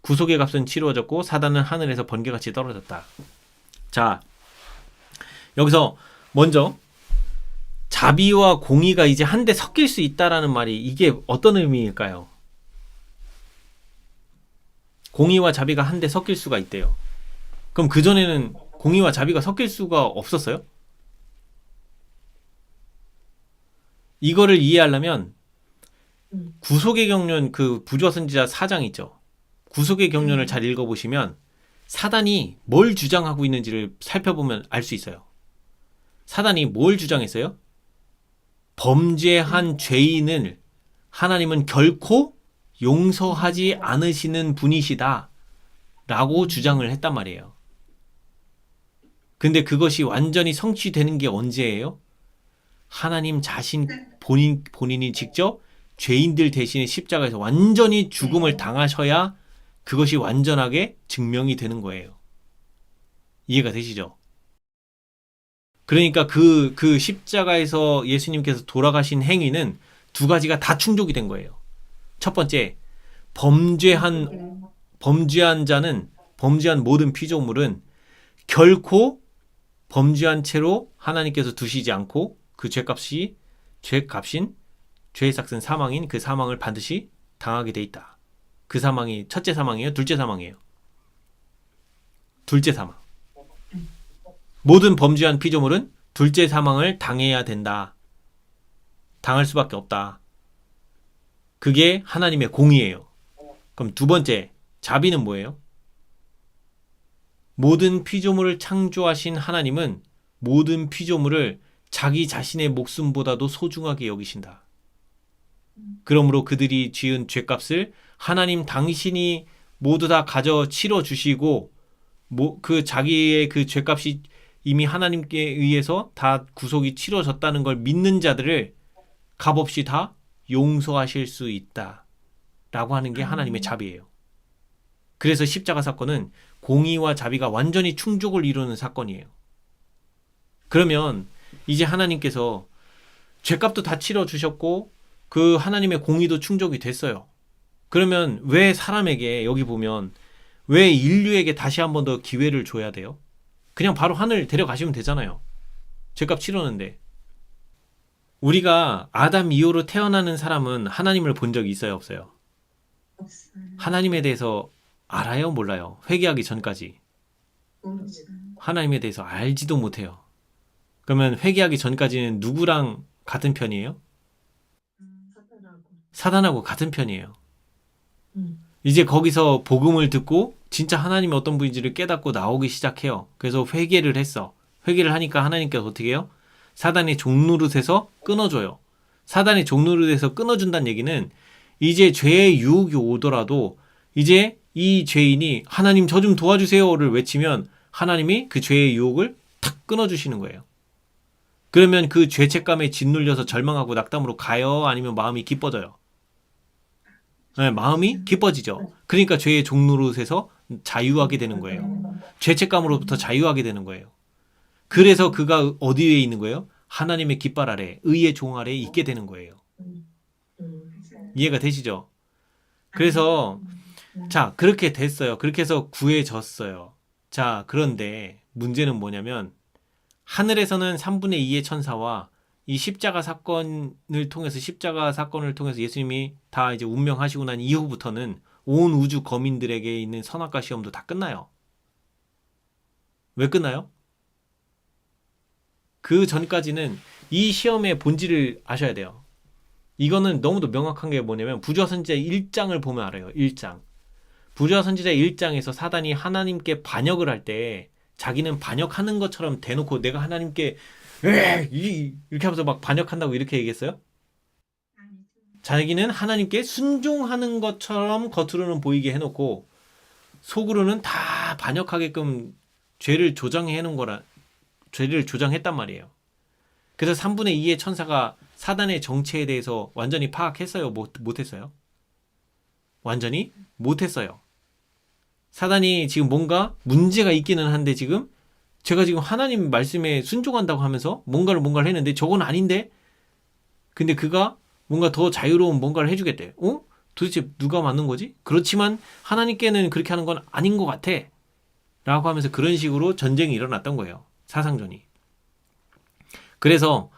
구속의 값은 치루어졌고 사단은 하늘에서 번개같이 떨어졌다. 자, 여기서 먼저 자비와 공의가 이제 한데 섞일 수 있다라는 말이 이게 어떤 의미일까요? 공의와 자비가 한데 섞일 수가 있대요. 그럼 그전에는 공의와 자비가 섞일 수가 없었어요? 이거를 이해하려면 구속의 경륜 그 부조 선지자 4장 있죠. 구속의 경륜을 잘 읽어보시면 사단이 뭘 주장하고 있는지를 살펴보면 알 수 있어요. 사단이 뭘 주장했어요? 범죄한 죄인을 하나님은 결코 용서하지 않으시는 분이시다 라고 주장을 했단 말이에요. 근데 그것이 완전히 성취되는 게 언제예요? 하나님 자신 본인이 직접 죄인들 대신에 십자가에서 완전히 죽음을 당하셔야 그것이 완전하게 증명이 되는 거예요. 이해가 되시죠? 그러니까 그 십자가에서 예수님께서 돌아가신 행위는 두 가지가 다 충족이 된 거예요. 첫 번째, 범죄한 자는, 범죄한 모든 피조물은 결코 범죄한 채로 하나님께서 두시지 않고 그 죄값인 죄의 삭은 사망인 그 사망을 반드시 당하게 돼 있다. 그 사망이 첫째 사망이에요? 둘째 사망이에요? 둘째 사망. 모든 범죄한 피조물은 둘째 사망을 당해야 된다. 당할 수밖에 없다. 그게 하나님의 공의예요. 그럼 두 번째, 자비는 뭐예요? 모든 피조물을 창조하신 하나님은 모든 피조물을 자기 자신의 목숨보다도 소중하게 여기신다. 그러므로 그들이 지은 죄값을 하나님 당신이 모두 다 가져 치러 주시고 그 자기의 그 죄값이 이미 하나님께 의해서 다 구속이 치러졌다는 걸 믿는 자들을 값없이 다 용서하실 수 있다 라고 하는 게 하나님의 자비예요. 그래서 십자가 사건은 공의와 자비가 완전히 충족을 이루는 사건이에요. 그러면 이제 하나님께서 죄값도 다 치러주셨고 그 하나님의 공의도 충족이 됐어요. 그러면 왜 사람에게, 여기 보면 왜 인류에게 다시 한 번 더 기회를 줘야 돼요? 그냥 바로 하늘 데려가시면 되잖아요. 죄값 치르는데. 우리가 아담 이후로 태어나는 사람은 하나님을 본 적이 있어요, 없어요? 없어요. 하나님에 대해서 알아요, 몰라요? 회개하기 전까지 모르죠. 하나님에 대해서 알지도 못해요. 그러면 회개하기 전까지는 누구랑 같은 편이에요? 사단하고 같은 편이에요. 이제 거기서 복음을 듣고 진짜 하나님이 어떤 분인지를 깨닫고 나오기 시작해요. 그래서 회개를 했어. 회개를 하니까 하나님께서 어떻게 해요? 사단의 종노릇에서 끊어줘요. 사단의 종노릇에서 끊어준다는 얘기는 이제 죄의 유혹이 오더라도 이제 이 죄인이 하나님 저 좀 도와주세요를 외치면 하나님이 그 죄의 유혹을 탁 끊어주시는 거예요. 그러면 그 죄책감에 짓눌려서 절망하고 낙담으로 가요? 아니면 마음이 기뻐져요? 네, 마음이 기뻐지죠. 그러니까 죄의 종노릇에서 자유하게 되는 거예요. 죄책감으로부터 자유하게 되는 거예요. 그래서 그가 어디에 있는 거예요? 하나님의 깃발 아래, 의의 종 아래에 있게 되는 거예요. 이해가 되시죠? 그래서 자, 그렇게 됐어요. 그렇게 해서 구해졌어요. 자, 그런데 문제는 뭐냐면 하늘에서는 3분의 2의 천사와 이 십자가 사건을 통해서 예수님이 다 이제 운명하시고 난 이후부터는 온 우주 거민들에게 있는 선악과 시험도 다 끝나요. 왜 끝나요? 그 전까지는 이 시험의 본질을 아셔야 돼요. 이거는 너무도 명확한 게 뭐냐면 부조화 선지자 1장을 보면 알아요. 1장. 부조화 선지자 1장에서 사단이 하나님께 반역을 할 때 자기는 반역하는 것처럼 대놓고 내가 하나님께 이렇게 하면서 막 반역한다고 이렇게 얘기했어요? 자기는 하나님께 순종하는 것처럼 겉으로는 보이게 해놓고 속으로는 다 반역하게끔 죄를 조장했단 말이에요. 그래서 3분의 2의 천사가 사단의 정체에 대해서 완전히 파악했어요? 못했어요? 완전히 못했어요. 사단이 지금 뭔가 문제가 있기는 한데 지금 제가 지금 하나님 말씀에 순종한다고 하면서 뭔가를 했는데 저건 아닌데? 근데 그가 뭔가 더 자유로운 뭔가를 해주겠대. 도대체 누가 맞는 거지? 그렇지만 하나님께는 그렇게 하는 건 아닌 것 같아. 라고 하면서 그런 식으로 전쟁이 일어났던 거예요. 사상전이. 그래서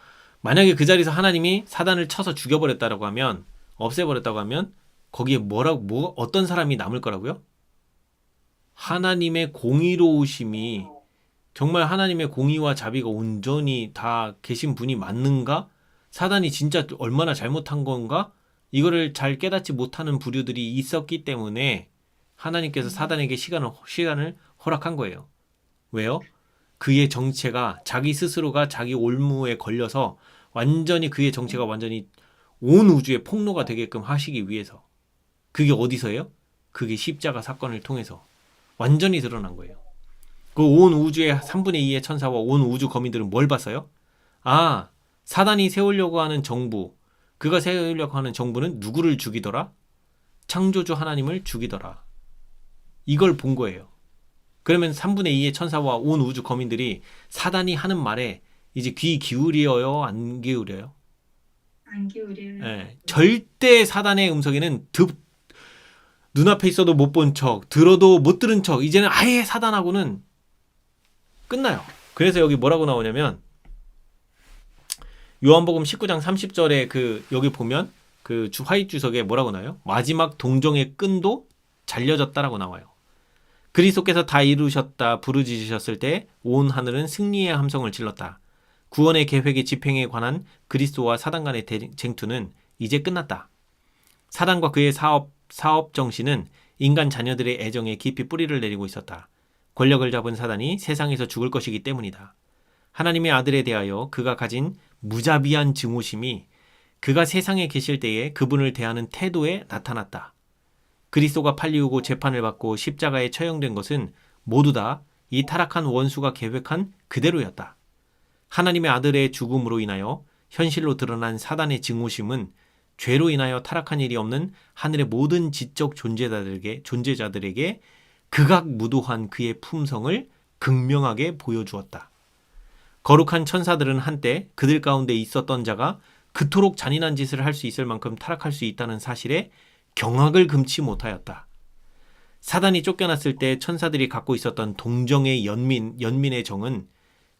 만약에 그 자리에서 하나님이 사단을 쳐서 죽여버렸다고 하면, 없애버렸다고 하면 거기에 어떤 사람이 남을 거라고요? 하나님의 공의로우심이, 정말 하나님의 공의와 자비가 온전히 다 계신 분이 맞는가? 사단이 진짜 얼마나 잘못한 건가? 이거를 잘 깨닫지 못하는 부류들이 있었기 때문에 하나님께서 사단에게 시간을 허락한 거예요. 왜요? 그의 정체가 자기 스스로가 자기 올무에 걸려서 완전히 그의 정체가 완전히 온 우주에 폭로가 되게끔 하시기 위해서. 그게 어디서예요? 그게 십자가 사건을 통해서 완전히 드러난 거예요. 그 온 우주의 3분의 2의 천사와 온 우주 거민들은 뭘 봤어요? 사단이 세우려고 하는 정부, 그가 세우려고 하는 정부는 누구를 죽이더라? 창조주 하나님을 죽이더라. 이걸 본 거예요. 그러면 3분의 2의 천사와 온 우주 거민들이 사단이 하는 말에 이제 귀 기울여요? 안 기울여요? 안 기울여요. 네, 절대 사단의 음성에는 눈앞에 있어도 못 본 척, 들어도 못 들은 척, 이제는 아예 사단하고는 끝나요. 그래서 여기 뭐라고 나오냐면 요한복음 19장 30절에 여기 보면 화ით 주석에 뭐라고 나와요? 마지막 동정의 끈도 잘려졌다라고 나와요. 그리스도께서 다 이루셨다 부르짖으셨을 때 온 하늘은 승리의 함성을 질렀다. 구원의 계획의 집행에 관한 그리스도와 사단 간의 쟁투는 이제 끝났다. 사단과 그의 사업 정신은 인간 자녀들의 애정에 깊이 뿌리를 내리고 있었다. 권력을 잡은 사단이 세상에서 죽을 것이기 때문이다. 하나님의 아들에 대하여 그가 가진 무자비한 증오심이 그가 세상에 계실 때에 그분을 대하는 태도에 나타났다. 그리스도가 팔리우고 재판을 받고 십자가에 처형된 것은 모두 다 이 타락한 원수가 계획한 그대로였다. 하나님의 아들의 죽음으로 인하여 현실로 드러난 사단의 증오심은 죄로 인하여 타락한 일이 없는 하늘의 모든 지적 존재자들에게 극악무도한 그의 품성을 극명하게 보여주었다. 거룩한 천사들은 한때 그들 가운데 있었던 자가 그토록 잔인한 짓을 할 수 있을 만큼 타락할 수 있다는 사실에 경악을 금치 못하였다. 사단이 쫓겨났을 때 천사들이 갖고 있었던 동정의 연민의 정은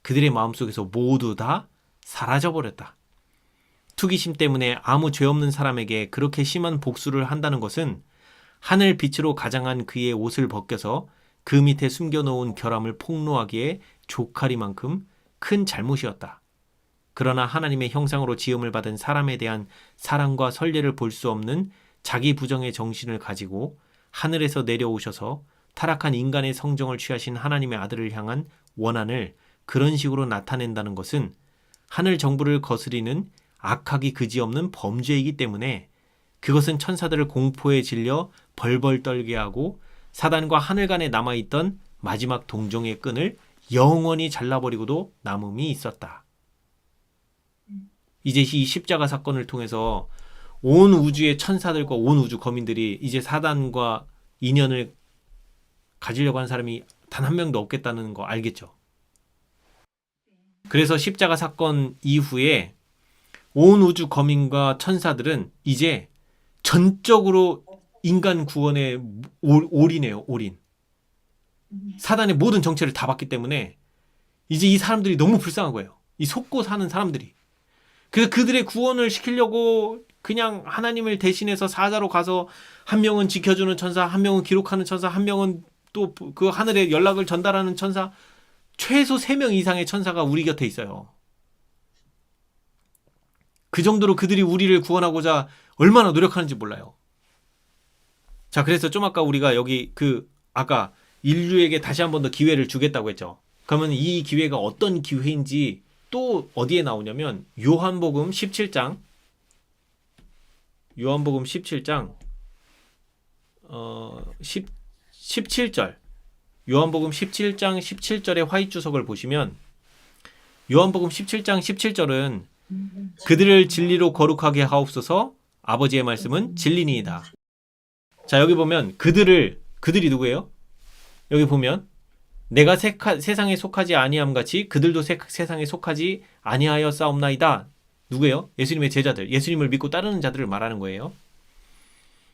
그들의 마음속에서 모두 다 사라져버렸다. 투기심 때문에 아무 죄 없는 사람에게 그렇게 심한 복수를 한다는 것은 하늘 빛으로 가장한 그의 옷을 벗겨서 그 밑에 숨겨놓은 결함을 폭로하기에 조카리만큼 큰 잘못이었다. 그러나 하나님의 형상으로 지음을 받은 사람에 대한 사랑과 선례를 볼 수 없는 자기 부정의 정신을 가지고 하늘에서 내려오셔서 타락한 인간의 성정을 취하신 하나님의 아들을 향한 원한을 그런 식으로 나타낸다는 것은 하늘 정부를 거스리는 악하기 그지없는 범죄이기 때문에 그것은 천사들을 공포에 질려 벌벌 떨게 하고 사단과 하늘 간에 남아있던 마지막 동정의 끈을 영원히 잘라버리고도 남음이 있었다. 이제 이 십자가 사건을 통해서 온 우주의 천사들과 온 우주 거민들이 이제 사단과 인연을 가지려고 하는 사람이 단 한 명도 없겠다는 거 알겠죠? 그래서 십자가 사건 이후에 온 우주 거민과 천사들은 이제 전적으로 인간 구원에 올인해요. 올인. 사단의 모든 정체를 다 봤기 때문에 이제 이 사람들이 너무 불쌍한 거예요. 이 속고 사는 사람들이. 그래서 그들의 구원을 시키려고 그냥 하나님을 대신해서 사자로 가서 한 명은 지켜주는 천사, 한 명은 기록하는 천사, 한 명은 또 그 하늘에 연락을 전달하는 천사, 최소 3명 이상의 천사가 우리 곁에 있어요. 그 정도로 그들이 우리를 구원하고자 얼마나 노력하는지 몰라요. 자, 그래서 좀 아까 우리가 여기 아까 인류에게 다시 한 번 더 기회를 주겠다고 했죠. 그러면 이 기회가 어떤 기회인지 또 어디에 나오냐면 요한복음 17장 17절 요한복음 17장 17절의 화이 주석을 보시면 요한복음 17장 17절은 그들을 진리로 거룩하게 하옵소서 아버지의 말씀은 진리니이다. 자, 여기 보면 그들이 누구예요? 여기 보면 내가 세상에 속하지 아니함 같이 그들도 세상에 속하지 아니하여 싸움나이다. 누구예요? 예수님의 제자들, 예수님을 믿고 따르는 자들을 말하는 거예요.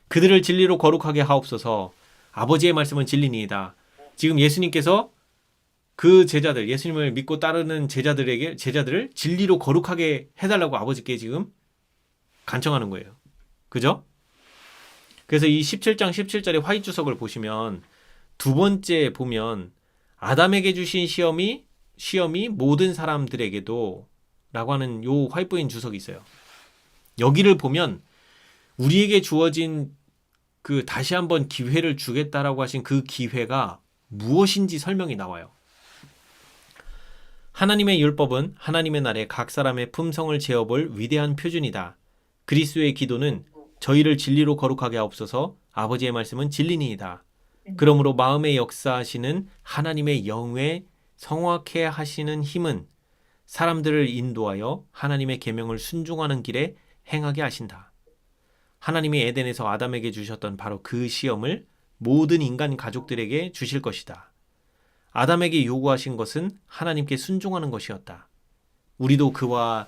그들을 진리로 거룩하게 하옵소서 아버지의 말씀은 진리니이다. 지금 예수님께서 그 제자들, 예수님을 믿고 따르는 제자들을 진리로 거룩하게 해달라고 아버지께 지금 간청하는 거예요. 그죠? 그래서 이 17장 17절의 화이 주석을 보시면 두 번째 보면 아담에게 주신 시험이 모든 사람들에게도 라고 하는 요 화이트인 주석이 있어요. 여기를 보면 우리에게 주어진 다시 한번 기회를 주겠다라고 하신 그 기회가 무엇인지 설명이 나와요. 하나님의 율법은 하나님의 날에 각 사람의 품성을 재어볼 위대한 표준이다. 그리스도의 기도는 저희를 진리로 거룩하게 하옵소서 아버지의 말씀은 진리니이다. 그러므로 마음에 역사하시는 하나님의 영에 성확해 하시는 힘은 사람들을 인도하여 하나님의 계명을 순종하는 길에 행하게 하신다. 하나님이 에덴에서 아담에게 주셨던 바로 그 시험을 모든 인간 가족들에게 주실 것이다. 아담에게 요구하신 것은 하나님께 순종하는 것이었다. 우리도 그가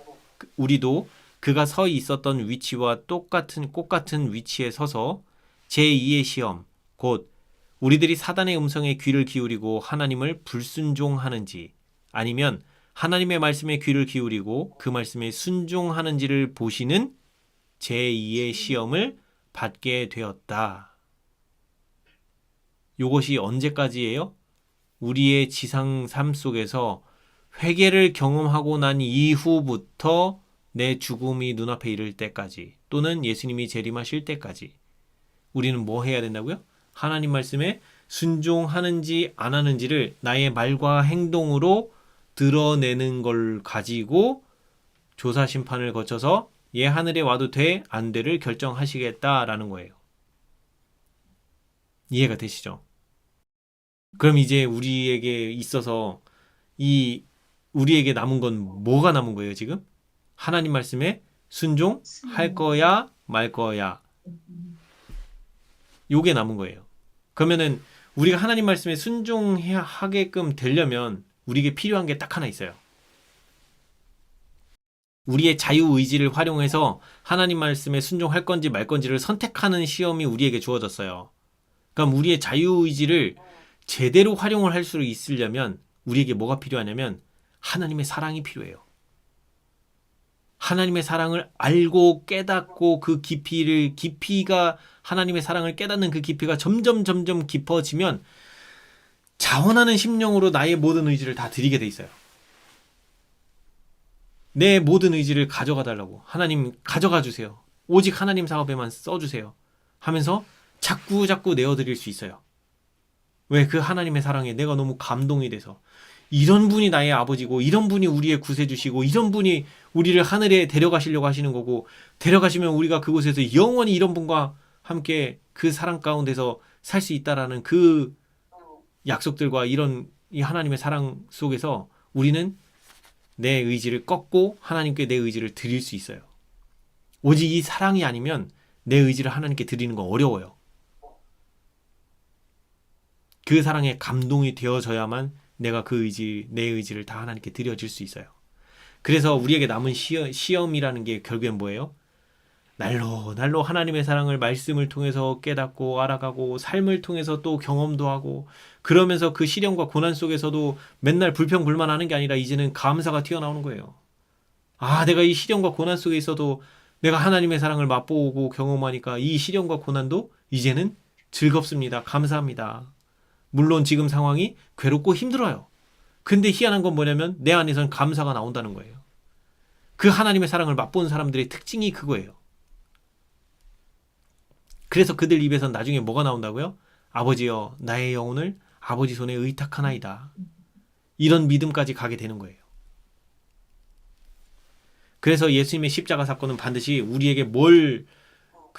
서 있었던 위치와 똑같은 위치에 서서 제2의 시험, 곧 우리들이 사단의 음성에 귀를 기울이고 하나님을 불순종하는지 아니면 하나님의 말씀에 귀를 기울이고 그 말씀에 순종하는지를 보시는 제2의 시험을 받게 되었다. 이것이 언제까지예요? 우리의 지상 삶 속에서 회개를 경험하고 난 이후부터 내 죽음이 눈앞에 이를 때까지 또는 예수님이 재림하실 때까지 우리는 뭐 해야 된다고요? 하나님 말씀에 순종하는지 안 하는지를 나의 말과 행동으로 드러내는 걸 가지고 조사 심판을 거쳐서 얘 하늘에 와도 돼, 안 돼를 결정하시겠다라는 거예요. 이해가 되시죠? 그럼 이제 우리에게 있어서 우리에게 남은 건 뭐가 남은 거예요, 지금? 하나님 말씀에 순종할 거야, 말 거야. 요게 남은 거예요. 그러면은 우리가 하나님 말씀에 순종하게끔 되려면 우리에게 필요한 게 딱 하나 있어요. 우리의 자유의지를 활용해서 하나님 말씀에 순종할 건지 말 건지를 선택하는 시험이 우리에게 주어졌어요. 그럼 우리의 자유의지를 제대로 활용을 할 수 있으려면 우리에게 뭐가 필요하냐면 하나님의 사랑이 필요해요. 하나님의 사랑을 알고 깨닫고 그 깊이가 하나님의 사랑을 깨닫는 그 깊이가 점점 깊어지면 자원하는 심령으로 나의 모든 의지를 다 드리게 돼 있어요. 내 모든 의지를 가져가 달라고. 하나님 가져가 주세요. 오직 하나님 사업에만 써주세요. 하면서 자꾸 내어드릴 수 있어요. 왜? 그 하나님의 사랑에 내가 너무 감동이 돼서 이런 분이 나의 아버지고 이런 분이 우리의 구세주시고 이런 분이 우리를 하늘에 데려가시려고 하시는 거고 데려가시면 우리가 그곳에서 영원히 이런 분과 함께 그 사랑 가운데서 살 수 있다라는 그 약속들과 이런 이 하나님의 사랑 속에서 우리는 내 의지를 꺾고 하나님께 내 의지를 드릴 수 있어요. 오직 이 사랑이 아니면 내 의지를 하나님께 드리는 건 어려워요. 그 사랑에 감동이 되어져야만 내가 내 의지를 다 하나님께 드려질 수 있어요. 그래서 우리에게 남은 시험이라는 게 결국엔 뭐예요? 날로 하나님의 사랑을 말씀을 통해서 깨닫고 알아가고 삶을 통해서 또 경험도 하고 그러면서 그 시련과 고난 속에서도 맨날 불평불만하는 게 아니라 이제는 감사가 튀어나오는 거예요. 아, 내가 이 시련과 고난 속에 있어도 내가 하나님의 사랑을 맛보고 경험하니까 이 시련과 고난도 이제는 즐겁습니다. 감사합니다. 물론 지금 상황이 괴롭고 힘들어요. 근데 희한한 건 뭐냐면 내 안에선 감사가 나온다는 거예요. 그 하나님의 사랑을 맛본 사람들의 특징이 그거예요. 그래서 그들 입에선 나중에 뭐가 나온다고요? 아버지여, 나의 영혼을 아버지 손에 의탁하나이다. 이런 믿음까지 가게 되는 거예요. 그래서 예수님의 십자가 사건은 반드시 우리에게 뭘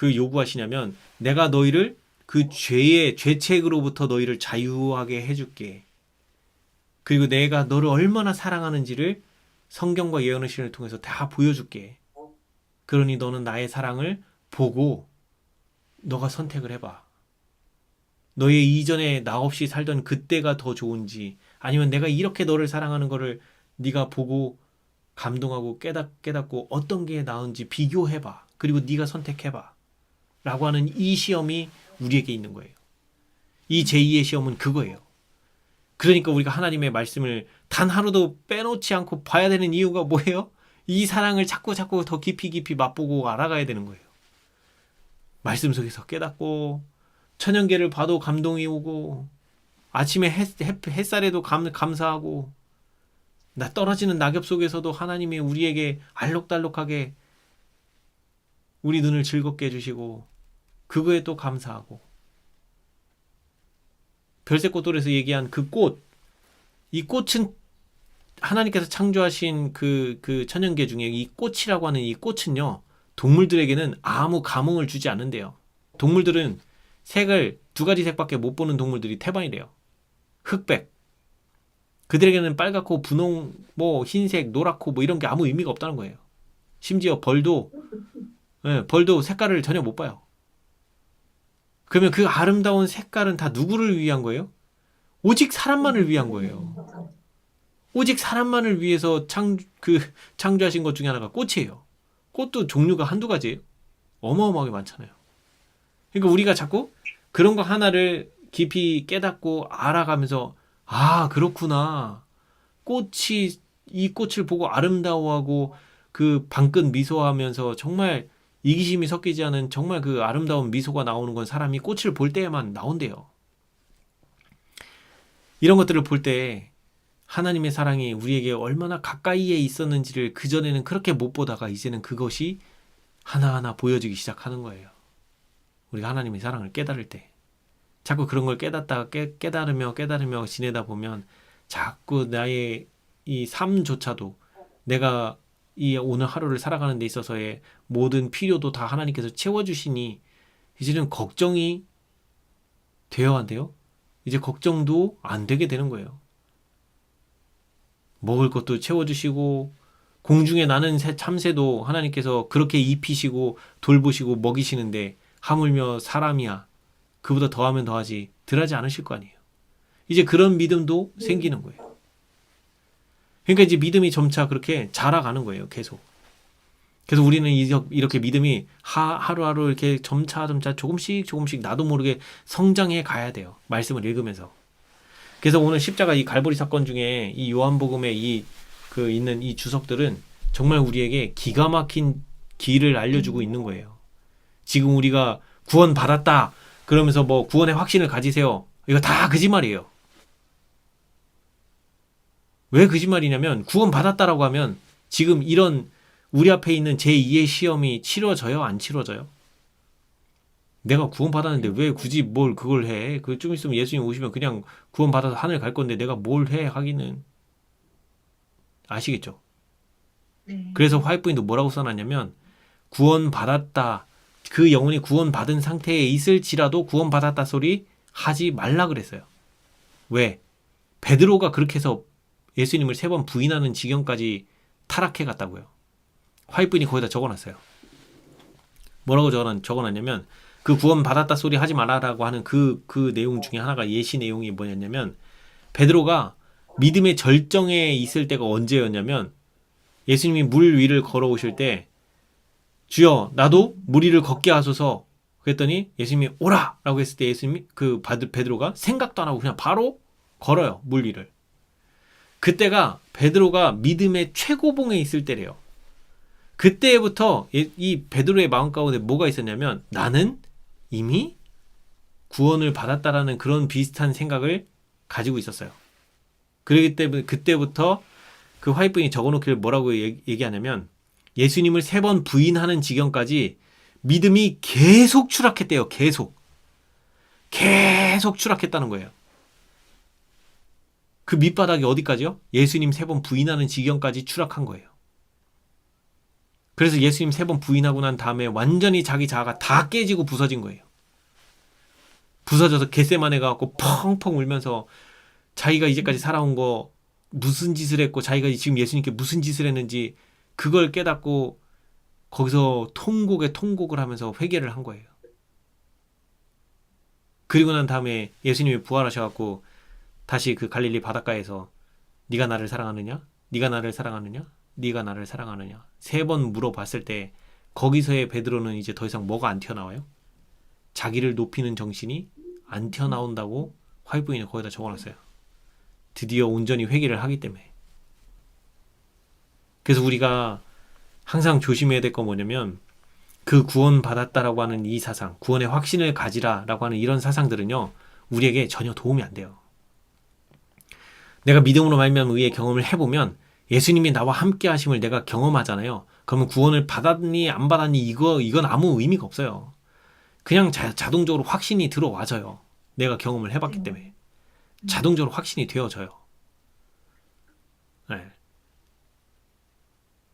요구하시냐면 내가 너희를 그 죄책으로부터 너희를 자유하게 해줄게. 그리고 내가 너를 얼마나 사랑하는지를 성경과 예언의 시를 통해서 다 보여줄게. 그러니 너는 나의 사랑을 보고 너가 선택을 해봐. 너의 이전에 나 없이 살던 그때가 더 좋은지 아니면 내가 이렇게 너를 사랑하는 거를 네가 보고 감동하고 깨닫고 어떤 게 나은지 비교해봐. 그리고 네가 선택해봐. 라고 하는 이 시험이 우리에게 있는 거예요. 이 제2의 시험은 그거예요. 그러니까 우리가 하나님의 말씀을 단 하루도 빼놓지 않고 봐야 되는 이유가 뭐예요? 이 사랑을 자꾸 더 깊이 맛보고 알아가야 되는 거예요. 말씀 속에서 깨닫고 천연계를 봐도 감동이 오고 아침에 햇살에도 감사하고 나 떨어지는 낙엽 속에서도 하나님이 우리에게 알록달록하게 우리 눈을 즐겁게 해주시고 그거에 또 감사하고 별새꽃돌에서 얘기한 그 꽃, 이 꽃은 하나님께서 창조하신 그 천연계 중에 이 꽃이라고 하는 이 꽃은요 동물들에게는 아무 감흥을 주지 않는데요. 동물들은 색을 2가지 색밖에 못 보는 동물들이 태반이래요. 흑백. 그들에게는 빨갛고 분홍, 흰색, 노랗고 이런 게 아무 의미가 없다는 거예요. 심지어 벌도 색깔을 전혀 못 봐요. 그러면 그 아름다운 색깔은 다 누구를 위한 거예요? 오직 사람만을 위한 거예요. 오직 사람만을 위해서 창조하신 것 중에 하나가 꽃이에요. 꽃도 종류가 한두 가지예요. 어마어마하게 많잖아요. 그러니까 우리가 자꾸 그런 거 하나를 깊이 깨닫고 알아가면서 아, 그렇구나. 이 꽃을 보고 아름다워하고 그 방긋 미소하면서 정말 이기심이 섞이지 않은 정말 그 아름다운 미소가 나오는 건 사람이 꽃을 볼 때에만 나온대요. 이런 것들을 볼 때 하나님의 사랑이 우리에게 얼마나 가까이에 있었는지를 그전에는 그렇게 못 보다가 이제는 그것이 하나하나 보여지기 시작하는 거예요. 우리가 하나님의 사랑을 깨달을 때 자꾸 그런 걸 깨달으며 지내다 보면 자꾸 나의 이 삶조차도 내가 이 오늘 하루를 살아가는 데 있어서의 모든 필요도 다 하나님께서 채워주시니 이제는 걱정이 돼야 한대요. 이제 걱정도 안 되게 되는 거예요. 먹을 것도 채워주시고 공중에 나는 참새도 하나님께서 그렇게 입히시고 돌보시고 먹이시는데 하물며 사람이야 그보다 더하면 더하지 덜하지 않으실 거 아니에요. 이제 그런 믿음도 생기는 거예요. 그러니까 이제 믿음이 점차 그렇게 자라가는 거예요. 계속. 그래서 우리는 이렇게 믿음이 하루하루 이렇게 점차 조금씩 나도 모르게 성장해 가야 돼요. 말씀을 읽으면서. 그래서 오늘 십자가 이 갈보리 사건 중에 이 요한복음에 있는 이 주석들은 정말 우리에게 기가 막힌 길을 알려주고 있는 거예요. 지금 우리가 구원 받았다 그러면서 구원의 확신을 가지세요. 이거 다 거짓말이에요. 왜 거짓말이냐면 구원 받았다라고 하면 지금 이런 우리 앞에 있는 제2의 시험이 치러져요? 안 치러져요? 내가 구원 받았는데 왜 굳이 뭘 그걸 해? 좀 있으면 예수님 오시면 그냥 구원 받아서 하늘 갈 건데 내가 뭘 해 하기는. 아시겠죠? 네. 그래서 화이트부인도 뭐라고 써놨냐면 구원 받았다. 그 영혼이 구원 받은 상태에 있을지라도 구원 받았다 소리 하지 말라 그랬어요. 왜? 베드로가 그렇게 해서 예수님을 3번 부인하는 지경까지 타락해 갔다고요. 화이트분이 거기다 적어놨어요. 뭐라고 적어놨냐면 그 구원 받았다 소리 하지 말아라고 하는 그 내용 중에 하나가 예시 내용이 뭐였냐면 베드로가 믿음의 절정에 있을 때가 언제였냐면 예수님이 물 위를 걸어오실 때 주여 나도 물 위를 걷게 하소서 그랬더니 예수님이 오라 라고 했을 때 예수님이 베드로가 생각도 안 하고 그냥 바로 걸어요. 물 위를. 그때가 베드로가 믿음의 최고봉에 있을 때래요. 그때부터 이 베드로의 마음 가운데 뭐가 있었냐면 나는 이미 구원을 받았다라는 그런 비슷한 생각을 가지고 있었어요. 그렇기 때문에 그때부터 그 화이트분이 적어놓기를 뭐라고 얘기하냐면 예수님을 3번 부인하는 지경까지 믿음이 계속 추락했대요. 계속 추락했다는 거예요. 그 밑바닥이 어디까지요? 예수님 3번 부인하는 지경까지 추락한 거예요. 그래서 예수님 3번 부인하고 난 다음에 완전히 자기 자아가 다 깨지고 부서진 거예요. 부서져서 겟세마네 가갖고 펑펑 울면서 자기가 이제까지 살아온 거 무슨 짓을 했고 자기가 지금 예수님께 무슨 짓을 했는지 그걸 깨닫고 거기서 통곡을 하면서 회개를 한 거예요. 그리고 난 다음에 예수님이 부활하셔갖고 다시 그 갈릴리 바닷가에서 네가 나를 사랑하느냐? 네가 나를 사랑하느냐? 네가 나를 사랑하느냐? 3번 물어봤을 때 거기서의 베드로는 이제 더 이상 뭐가 안 튀어나와요? 자기를 높이는 정신이 안 튀어나온다고 화이트분이 거기다 적어놨어요. 드디어 온전히 회개를 하기 때문에. 그래서 우리가 항상 조심해야 될 건 뭐냐면 그 구원 받았다라고 하는 이 사상, 구원의 확신을 가지라라고 하는 이런 사상들은요 우리에게 전혀 도움이 안 돼요. 내가 믿음으로 말미암은 의의 경험을 해보면 예수님이 나와 함께 하심을 내가 경험하잖아요. 그러면 구원을 받았니 안 받았니 이건 아무 의미가 없어요. 그냥 자동적으로 확신이 들어와져요. 내가 경험을 해봤기 때문에 자동적으로 확신이 되어져요. 네.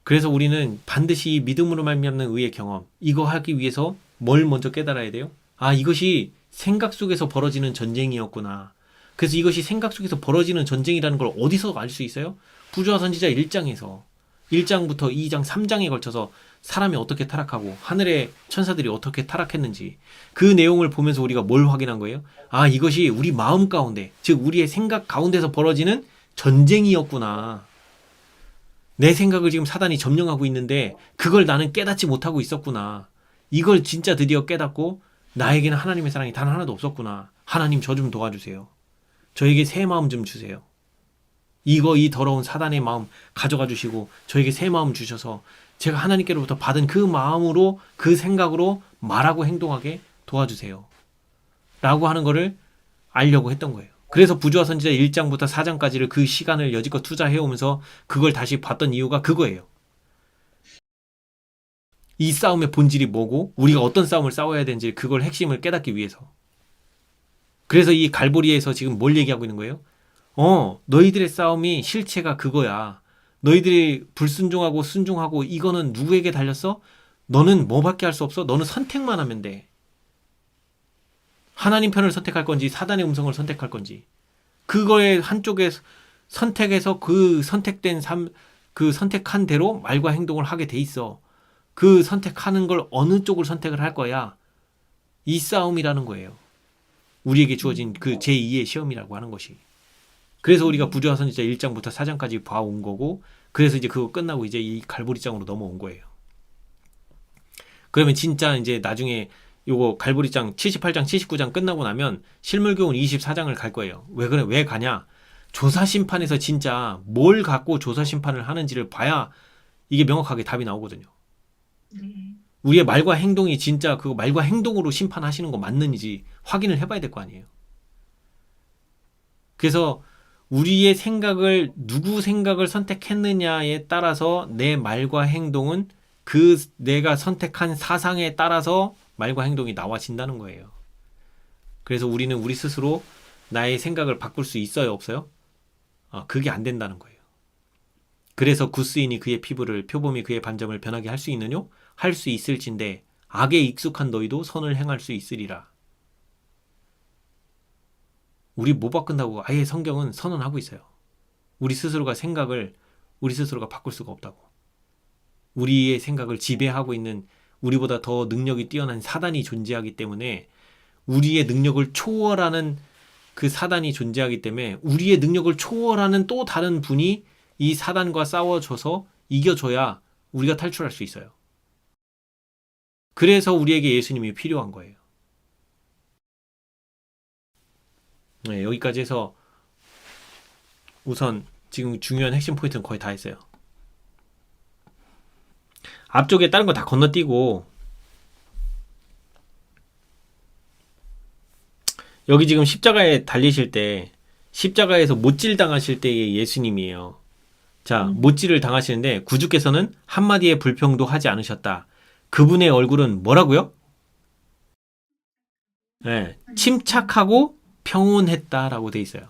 그래서 우리는 반드시 믿음으로 말미암는 의의 경험 이거 하기 위해서 뭘 먼저 깨달아야 돼요? 아 이것이 생각 속에서 벌어지는 전쟁이었구나. 그래서 이것이 생각 속에서 벌어지는 전쟁이라는 걸 어디서 알 수 있어요? 부조화 선지자 1장에서 1장부터 2장 3장에 걸쳐서 사람이 어떻게 타락하고 하늘의 천사들이 어떻게 타락했는지 그 내용을 보면서 우리가 뭘 확인한 거예요? 아 이것이 우리 마음 가운데 즉 우리의 생각 가운데서 벌어지는 전쟁이었구나. 내 생각을 지금 사단이 점령하고 있는데 그걸 나는 깨닫지 못하고 있었구나. 이걸 진짜 드디어 깨닫고 나에게는 하나님의 사랑이 단 하나도 없었구나. 하나님 저 좀 도와주세요. 저에게 새 마음 좀 주세요. 이 더러운 사단의 마음 가져가 주시고 저에게 새 마음 주셔서 제가 하나님께로부터 받은 그 마음으로 그 생각으로 말하고 행동하게 도와주세요. 라고 하는 거를 알려고 했던 거예요. 그래서 부조화 선지자 1장부터 4장까지를 그 시간을 여지껏 투자해오면서 그걸 다시 봤던 이유가 그거예요. 이 싸움의 본질이 뭐고 우리가 어떤 싸움을 싸워야 되는지 그걸 핵심을 깨닫기 위해서. 그래서 이 갈보리에서 지금 뭘 얘기하고 있는 거예요? 너희들의 싸움이 실체가 그거야. 너희들이 불순종하고 순종하고 이거는 누구에게 달렸어? 너는 뭐밖에 할 수 없어? 너는 선택만 하면 돼. 하나님 편을 선택할 건지 사단의 음성을 선택할 건지 그거의 한쪽에 선택해서 그 선택된 그 선택한 대로 말과 행동을 하게 돼 있어. 그 선택하는 걸 어느 쪽을 선택을 할 거야. 이 싸움이라는 거예요. 우리에게 주어진 그 제2의 시험이라고 하는 것이. 그래서 우리가 부조화 선지자 1장부터 4장까지 봐온 거고 그래서 이제 그거 끝나고 이제 이 갈보리장으로 넘어온 거예요. 그러면 진짜 이제 나중에 요거 갈보리장 78장 79장 끝나고 나면 실물교훈 24장을 갈 거예요. 왜 가냐? 조사심판에서 진짜 뭘 갖고 조사심판을 하는지를 봐야 이게 명확하게 답이 나오거든요. 네. 우리의 말과 행동이 진짜 그 말과 행동으로 심판하시는 거 맞는지 확인을 해봐야 될 거 아니에요. 그래서 우리의 생각을 누구 생각을 선택했느냐에 따라서 내 말과 행동은 그 내가 선택한 사상에 따라서 말과 행동이 나와진다는 거예요. 그래서 우리는 우리 스스로 나의 생각을 바꿀 수 있어요, 없어요? 그게 안 된다는 거예요. 그래서 굿스인이 그의 피부를 표범이 그의 반점을 변하게 할 수 있느뇨? 할 수 있을진데 악에 익숙한 너희도 선을 행할 수 있으리라. 우리 못 바꾼다고 아예 성경은 선언하고 있어요. 우리 스스로가 바꿀 수가 없다고. 우리의 생각을 지배하고 있는 우리보다 더 능력이 뛰어난 사단이 존재하기 때문에 우리의 능력을 초월하는 그 사단이 존재하기 때문에 우리의 능력을 초월하는 또 다른 분이 이 사단과 싸워줘서 이겨줘야 우리가 탈출할 수 있어요. 그래서 우리에게 예수님이 필요한 거예요. 네, 여기까지 해서 우선 지금 중요한 핵심 포인트는 거의 다 했어요. 앞쪽에 다른 거 다 건너뛰고 여기 지금 십자가에 달리실 때 십자가에서 못질 당하실 때의 예수님이에요. 자, 못질을 당하시는데 구주께서는 한마디의 불평도 하지 않으셨다. 그분의 얼굴은 뭐라고요? 네, 침착하고 평온했다라고 돼 있어요.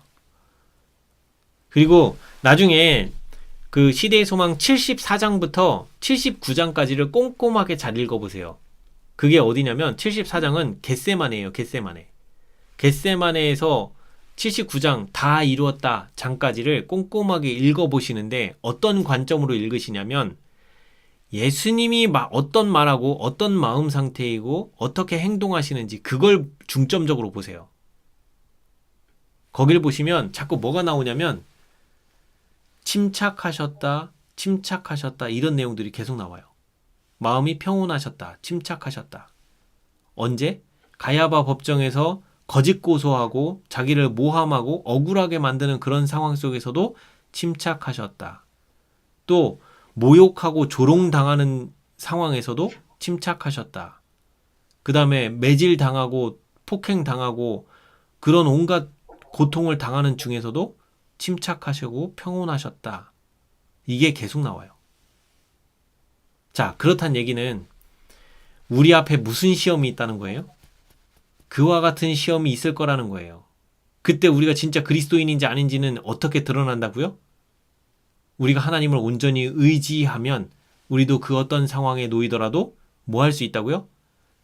그리고 나중에 그 시대의 소망 74장부터 79장까지를 꼼꼼하게 잘 읽어보세요. 그게 어디냐면 74장은 겟세마네예요. 겟세마네에서 79장 다 이루었다 장까지를 꼼꼼하게 읽어보시는데 어떤 관점으로 읽으시냐면 예수님이 어떤 말하고 어떤 마음 상태이고 어떻게 행동하시는지 그걸 중점적으로 보세요. 거길 보시면 자꾸 뭐가 나오냐면 침착하셨다 이런 내용들이 계속 나와요. 마음이 평온하셨다, 침착하셨다. 언제? 가야바 법정에서 거짓 고소하고 자기를 모함하고 억울하게 만드는 그런 상황 속에서도 침착하셨다. 또 모욕하고 조롱당하는 상황에서도 침착하셨다. 그 다음에 매질당하고 폭행당하고 그런 온갖 고통을 당하는 중에서도 침착하시고 평온하셨다. 이게 계속 나와요. 자, 그렇단 얘기는 우리 앞에 무슨 시험이 있다는 거예요? 그와 같은 시험이 있을 거라는 거예요. 그때 우리가 진짜 그리스도인인지 아닌지는 어떻게 드러난다고요? 우리가 하나님을 온전히 의지하면 우리도 그 어떤 상황에 놓이더라도 뭐 할 수 있다고요?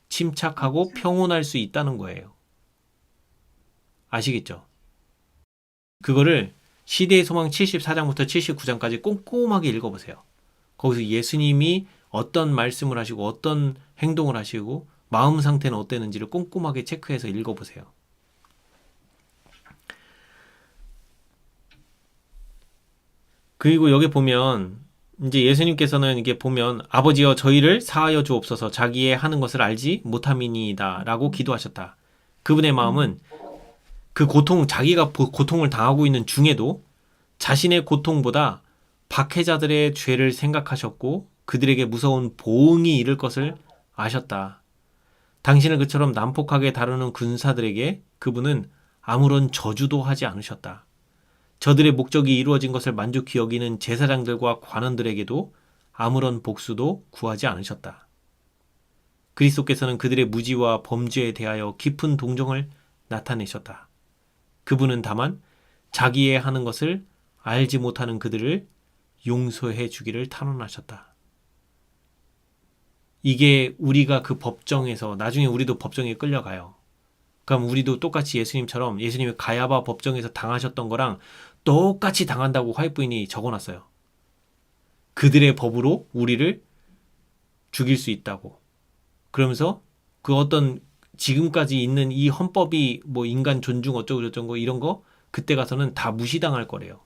침착하고 평온할 수 있다는 거예요. 아시겠죠? 그거를 시대의 소망 74장부터 79장까지 꼼꼼하게 읽어보세요. 거기서 예수님이 어떤 말씀을 하시고 어떤 행동을 하시고 마음 상태는 어땠는지를 꼼꼼하게 체크해서 읽어보세요. 그리고 여기 보면 이제 예수님께서는 이게 보면 아버지여 저희를 사하여 주옵소서 자기의 하는 것을 알지 못함이니이다 라고 기도하셨다. 그분의 마음은 그 자기가 고통을 당하고 있는 중에도 자신의 고통보다 박해자들의 죄를 생각하셨고 그들에게 무서운 보응이 이를 것을 아셨다. 당신을 그처럼 난폭하게 다루는 군사들에게 그분은 아무런 저주도 하지 않으셨다. 저들의 목적이 이루어진 것을 만족히 여기는 제사장들과 관원들에게도 아무런 복수도 구하지 않으셨다. 그리스도께서는 그들의 무지와 범죄에 대하여 깊은 동정을 나타내셨다. 그분은 다만 자기의 하는 것을 알지 못하는 그들을 용서해 주기를 탄원하셨다. 이게 우리가 그 법정에서 나중에 우리도 법정에 끌려가요. 그럼 우리도 똑같이 예수님처럼 예수님이 가야바 법정에서 당하셨던 거랑 똑같이 당한다고 화해부인이 적어놨어요. 그들의 법으로 우리를 죽일 수 있다고. 그러면서 그 어떤 지금까지 있는 이 헌법이 뭐 인간 존중 어쩌고 저쩌고 이런 거 그때 가서는 다 무시당할 거래요.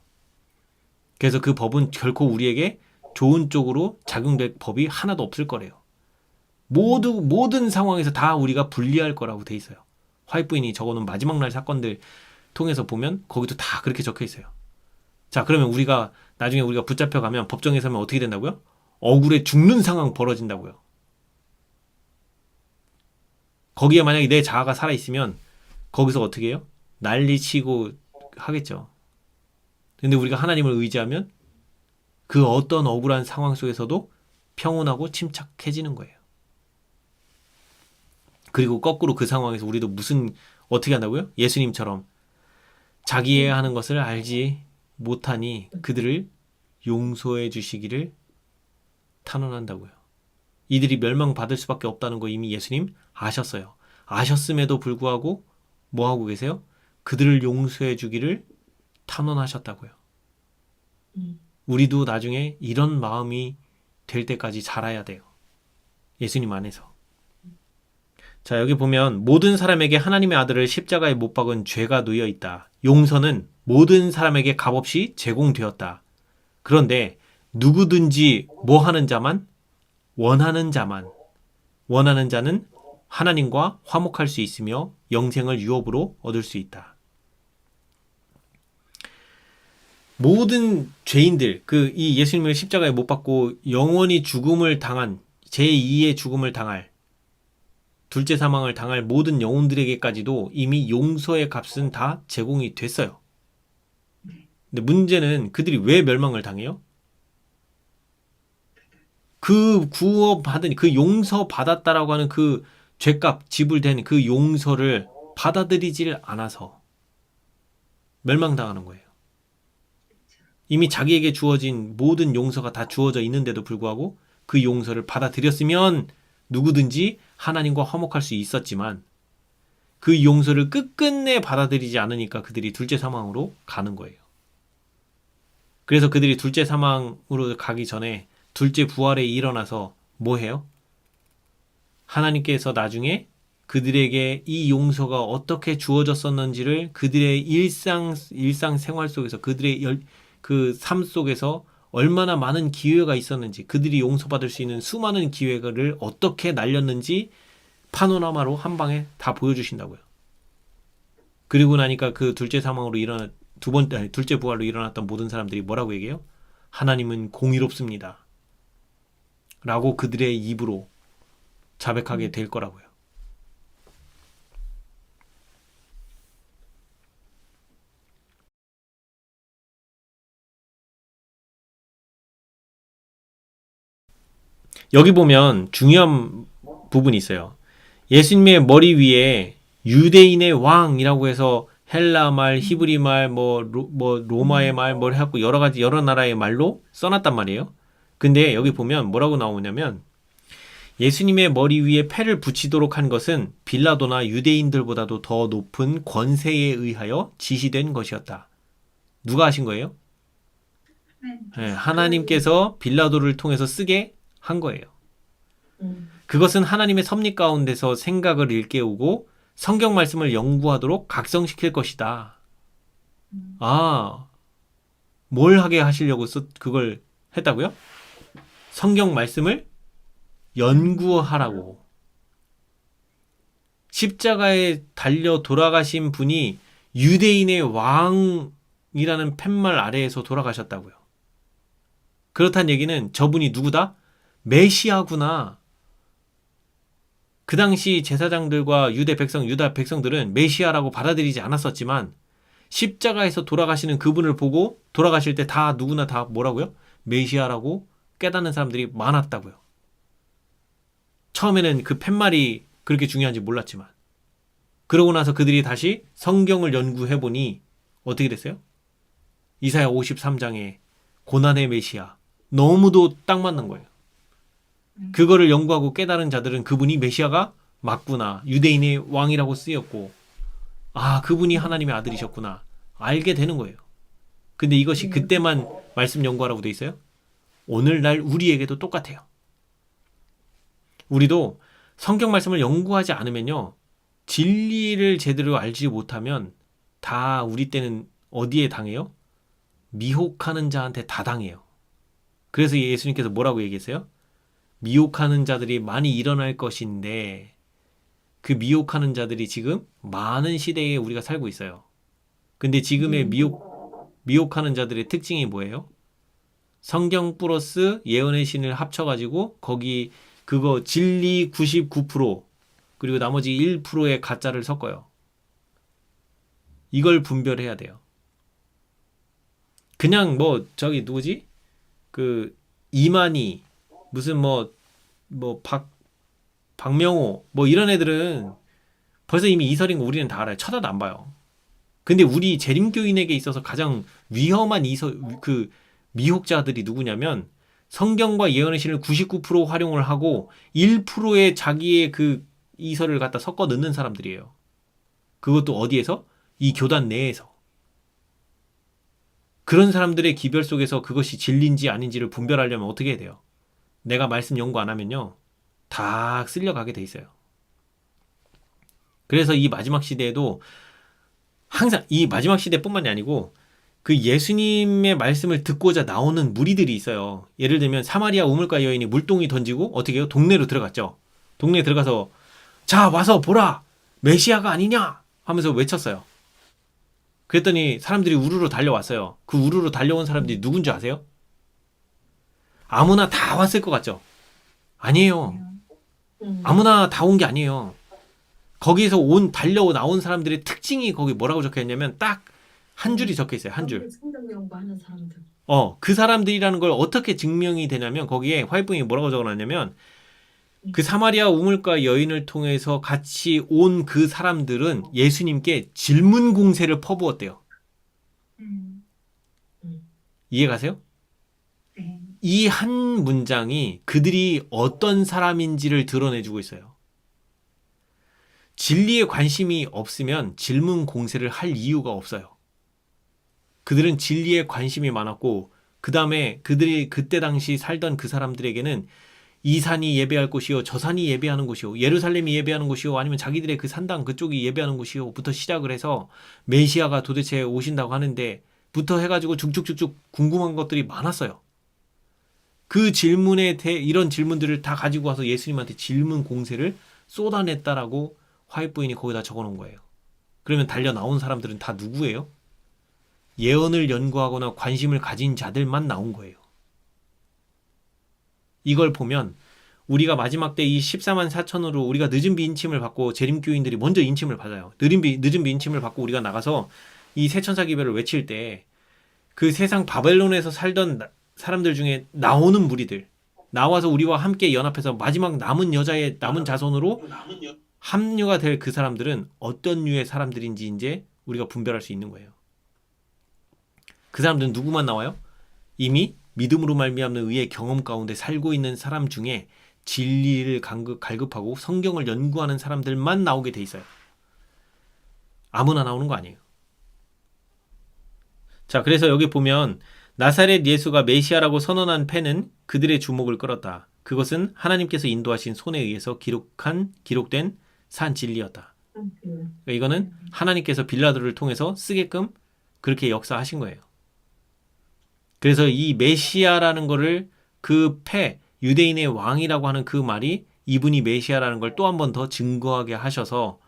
그래서 그 법은 결코 우리에게 좋은 쪽으로 작용될 법이 하나도 없을 거래요. 모든 상황에서 다 우리가 불리할 거라고 돼 있어요. 화이트부인이 적어놓은 마지막 날 사건들 통해서 보면 거기도 다 그렇게 적혀 있어요. 자, 그러면 나중에 우리가 붙잡혀가면 법정에 서면 어떻게 된다고요? 억울해 죽는 상황 벌어진다고요. 거기에 만약에 내 자아가 살아있으면 거기서 어떻게 해요? 난리치고 하겠죠. 근데 우리가 하나님을 의지하면 그 어떤 억울한 상황 속에서도 평온하고 침착해지는 거예요. 그리고 거꾸로 그 상황에서 우리도 어떻게 한다고요? 예수님처럼 자기의 하는 것을 알지 못하니 그들을 용서해 주시기를 탄원한다고요. 이들이 멸망받을 수밖에 없다는 거 이미 예수님 아셨어요. 아셨음에도 불구하고 뭐 하고 계세요? 그들을 용서해 주기를 탄원하셨다고요. 우리도 나중에 이런 마음이 될 때까지 자라야 돼요. 예수님 안에서. 자, 여기 보면 모든 사람에게 하나님의 아들을 십자가에 못 박은 죄가 놓여 있다. 용서는 모든 사람에게 값없이 제공되었다. 그런데 누구든지 뭐 하는 자만, 원하는 자는 하나님과 화목할 수 있으며 영생을 유업으로 얻을 수 있다. 모든 죄인들, 이 예수님을 십자가에 못 박고 영원히 죽음을 당한, 제2의 죽음을 당할, 둘째 사망을 당할 모든 영혼들에게까지도 이미 용서의 값은 다 제공이 됐어요. 근데 문제는 그들이 왜 멸망을 당해요? 그 구원받은, 그 용서받았다라고 하는 그 죄값 지불된 그 용서를 받아들이질 않아서 멸망당하는 거예요. 이미 자기에게 주어진 모든 용서가 다 주어져 있는데도 불구하고 그 용서를 받아들였으면 누구든지 하나님과 화목할 수 있었지만 그 용서를 끝끝내 받아들이지 않으니까 그들이 둘째 사망으로 가는 거예요. 그래서 그들이 둘째 사망으로 가기 전에 둘째 부활에 일어나서 뭐 해요? 하나님께서 나중에 그들에게 이 용서가 어떻게 주어졌었는지를 그들의 일상생활 속에서 그들의 그 삶 속에서 얼마나 많은 기회가 있었는지, 그들이 용서받을 수 있는 수많은 기회를 어떻게 날렸는지 파노라마로 한 방에 다 보여주신다고요. 그리고 나니까 그 둘째 사망으로 둘째 부활로 일어났던 모든 사람들이 뭐라고 얘기해요? 하나님은 공의롭습니다. 라고 그들의 입으로 자백하게 될 거라고요. 여기 보면 중요한 부분이 있어요. 예수님의 머리 위에 유대인의 왕이라고 해서 헬라 말, 히브리 말, 로마의 말, 뭘 해갖고 여러 나라의 말로 써놨단 말이에요. 근데 여기 보면 뭐라고 나오냐면 예수님의 머리 위에 패를 붙이도록 한 것은 빌라도나 유대인들보다도 더 높은 권세에 의하여 지시된 것이었다. 누가 하신 거예요? 네, 하나님께서 빌라도를 통해서 쓰게 한 거예요. 그것은 하나님의 섭리 가운데서 생각을 일깨우고 성경 말씀을 연구하도록 각성시킬 것이다. 아, 뭘 하게 하시려고 그걸 했다고요? 성경 말씀을 연구하라고. 십자가에 달려 돌아가신 분이 유대인의 왕이라는 팻말 아래에서 돌아가셨다고요. 그렇다는 얘기는 저분이 누구다? 메시아구나. 그 당시 제사장들과 유다 백성들은 메시아라고 받아들이지 않았었지만 십자가에서 돌아가시는 그분을 보고 돌아가실 때 다 누구나 다 뭐라고요? 메시아라고 깨닫는 사람들이 많았다고요. 처음에는 그 팻말이 그렇게 중요한지 몰랐지만 그러고 나서 그들이 다시 성경을 연구해보니 어떻게 됐어요? 이사야 53장에 고난의 메시아 너무도 딱 맞는 거예요. 그거를 연구하고 깨달은 자들은 그분이 메시아가 맞구나. 유대인의 왕이라고 쓰였고 아, 그분이 하나님의 아들이셨구나. 알게 되는 거예요. 근데 이것이 그때만 말씀 연구하라고 돼 있어요? 오늘날 우리에게도 똑같아요. 우리도 성경 말씀을 연구하지 않으면요. 진리를 제대로 알지 못하면 다 우리 때는 어디에 당해요? 미혹하는 자한테 다 당해요. 그래서 예수님께서 뭐라고 얘기했어요? 미혹하는 자들이 많이 일어날 것인데 그 미혹하는 자들이 지금 많은 시대에 우리가 살고 있어요. 근데 지금의 미혹하는 자들의 특징이 뭐예요? 성경 플러스 예언의 신을 합쳐가지고 거기 그거 진리 99% 그리고 나머지 1%의 가짜를 섞어요. 이걸 분별해야 돼요. 그냥 저기 누구지? 그 이만희 무슨 박명호 이런 애들은 벌써 이미 이설인 거 우리는 다 알아요. 쳐다도 안 봐요. 근데 우리 재림교인에게 있어서 가장 위험한 그 미혹자들이 누구냐면 성경과 예언의 신을 99% 활용을 하고 1%의 자기의 그 이설을 갖다 섞어 넣는 사람들이에요. 그것도 어디에서? 이 교단 내에서. 그런 사람들의 기별 속에서 그것이 진리인지 아닌지를 분별하려면 어떻게 해야 돼요? 내가 말씀 연구 안 하면요. 다 쓸려가게 돼 있어요. 그래서 이 마지막 시대에도 항상 이 마지막 시대뿐만이 아니고 그 예수님의 말씀을 듣고자 나오는 무리들이 있어요. 예를 들면 사마리아 우물가 여인이 물동이 던지고 어떻게 해요? 동네로 들어갔죠. 동네에 들어가서 자 와서 보라 메시아가 아니냐 하면서 외쳤어요. 그랬더니 사람들이 우르르 달려왔어요. 그 우르르 달려온 사람들이 누군지 아세요? 아무나 다 왔을 것 같죠? 아니에요. 아무나 다 온 게 아니에요. 거기에서 달려 나온 사람들의 특징이 거기 뭐라고 적혀 있냐면 딱 한 줄이 적혀 있어요. 한 줄. 성경 연구하는 사람들. 그 사람들이라는 걸 어떻게 증명이 되냐면 거기에 화이트봉에 뭐라고 적어놨냐면 그 사마리아 우물가 여인을 통해서 같이 온 그 사람들은 예수님께 질문 공세를 퍼부었대요. 음. 이해 가세요? 네. 이 한 문장이 그들이 어떤 사람인지를 드러내주고 있어요. 진리에 관심이 없으면 질문 공세를 할 이유가 없어요. 그들은 진리에 관심이 많았고 그 다음에 그들이 그때 당시 살던 그 사람들에게는 이 산이 예배할 곳이요 저 산이 예배하는 곳이요 예루살렘이 예배하는 곳이요 아니면 자기들의 그 산당 그쪽이 예배하는 곳이요 부터 시작을 해서 메시아가 도대체 오신다고 하는데 부터 해가지고 쭉쭉쭉쭉 궁금한 것들이 많았어요. 그 질문에 대해 이런 질문들을 다 가지고 와서 예수님한테 질문 공세를 쏟아냈다라고 화이트보인이 거기다 적어놓은 거예요. 그러면 달려 나온 사람들은 다 누구예요? 예언을 연구하거나 관심을 가진 자들만 나온 거예요. 이걸 보면 우리가 마지막 때 이 14만 4천으로 우리가 늦은 비 인침을 받고 재림교인들이 먼저 인침을 받아요. 늦은 비 인침을 받고 우리가 나가서 이 새천사 기별을 외칠 때 그 세상 바벨론에서 살던 사람들 중에 나오는 무리들 나와서 우리와 함께 연합해서 마지막 남은 여자의 남은 자손으로 합류가 될 그 사람들은 어떤 류의 사람들인지 이제 우리가 분별할 수 있는 거예요. 그 사람들은 누구만 나와요? 이미 믿음으로 말미암는 의의 경험 가운데 살고 있는 사람 중에 진리를 갈급하고 성경을 연구하는 사람들만 나오게 돼 있어요. 아무나 나오는 거 아니에요. 자, 그래서 여기 보면 나사렛 예수가 메시아라고 선언한 패는 그들의 주목을 끌었다. 그것은 하나님께서 인도하신 손에 의해서 기록된 산 진리였다. 그러니까 이거는 하나님께서 빌라도를 통해서 쓰게끔 그렇게 역사하신 거예요. 그래서 이 메시아라는 거를 그 유대인의 왕이라고 하는 그 말이 이분이 메시아라는 걸 또 한 번 더 증거하게 하셔서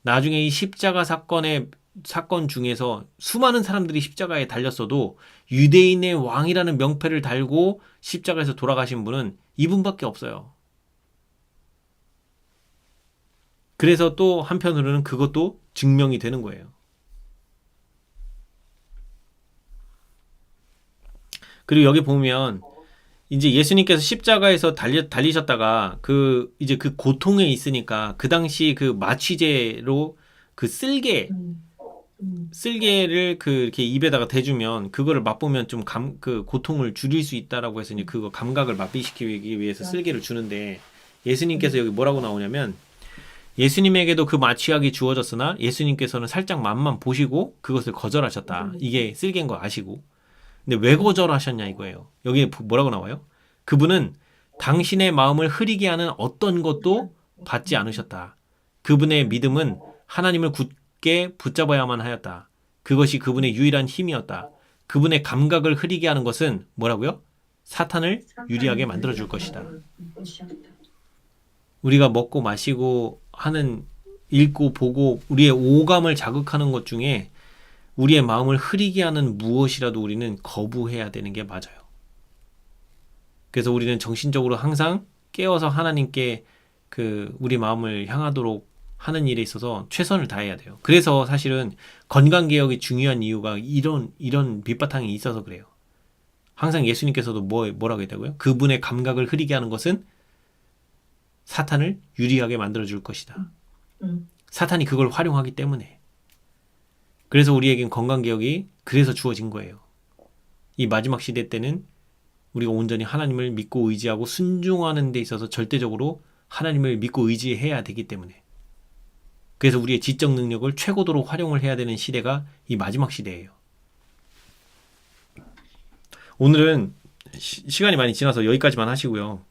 나중에 이 십자가 사건 중에서 수많은 사람들이 십자가에 달렸어도 유대인의 왕이라는 명패를 달고 십자가에서 돌아가신 분은 이분밖에 없어요. 그래서 또 한편으로는 그것도 증명이 되는 거예요. 그리고 여기 보면 이제 예수님께서 십자가에서 달리셨다가 이제 그 고통에 있으니까 그 당시 그 마취제로 그 쓸개를 이렇게 입에다가 대주면 그거를 맛보면 좀 그 고통을 줄일 수 있다라고 해서 이제 그거 감각을麻痹시키기 위해서 쓸개를 주는데 예수님께서 여기 뭐라고 나오냐면 예수님에게도 그 마취약이 주어졌으나 예수님께서는 살짝 맛만 보시고 그것을 거절하셨다. 이게 쓸개인 거 아시고. 근데 왜 거절하셨냐 이거예요. 여기 뭐라고 나와요? 그분은 당신의 마음을 흐리게 하는 어떤 것도 받지 않으셨다. 그분의 믿음은 하나님을 굳게 붙잡아야만 하였다. 그것이 그분의 유일한 힘이었다. 그분의 감각을 흐리게 하는 것은 뭐라고요? 사탄을 유리하게 만들어줄 것이다. 우리가 먹고 마시고 하는 읽고 보고 우리의 오감을 자극하는 것 중에 우리의 마음을 흐리게 하는 무엇이라도 우리는 거부해야 되는 게 맞아요. 그래서 우리는 정신적으로 항상 깨어서 하나님께 우리 마음을 향하도록 하는 일에 있어서 최선을 다해야 돼요. 그래서 사실은 건강개혁이 중요한 이유가 이런 밑바탕이 있어서 그래요. 항상 예수님께서도 뭐라고 했다고요? 그분의 감각을 흐리게 하는 것은 사탄을 유리하게 만들어줄 것이다. 사탄이 그걸 활용하기 때문에. 그래서 우리에겐 건강개혁이 그래서 주어진 거예요. 이 마지막 시대 때는 우리가 온전히 하나님을 믿고 의지하고 순종하는 데 있어서 절대적으로 하나님을 믿고 의지해야 되기 때문에. 그래서 우리의 지적 능력을 최고도로 활용을 해야 되는 시대가 이 마지막 시대예요. 오늘은 시간이 많이 지나서 여기까지만 하시고요.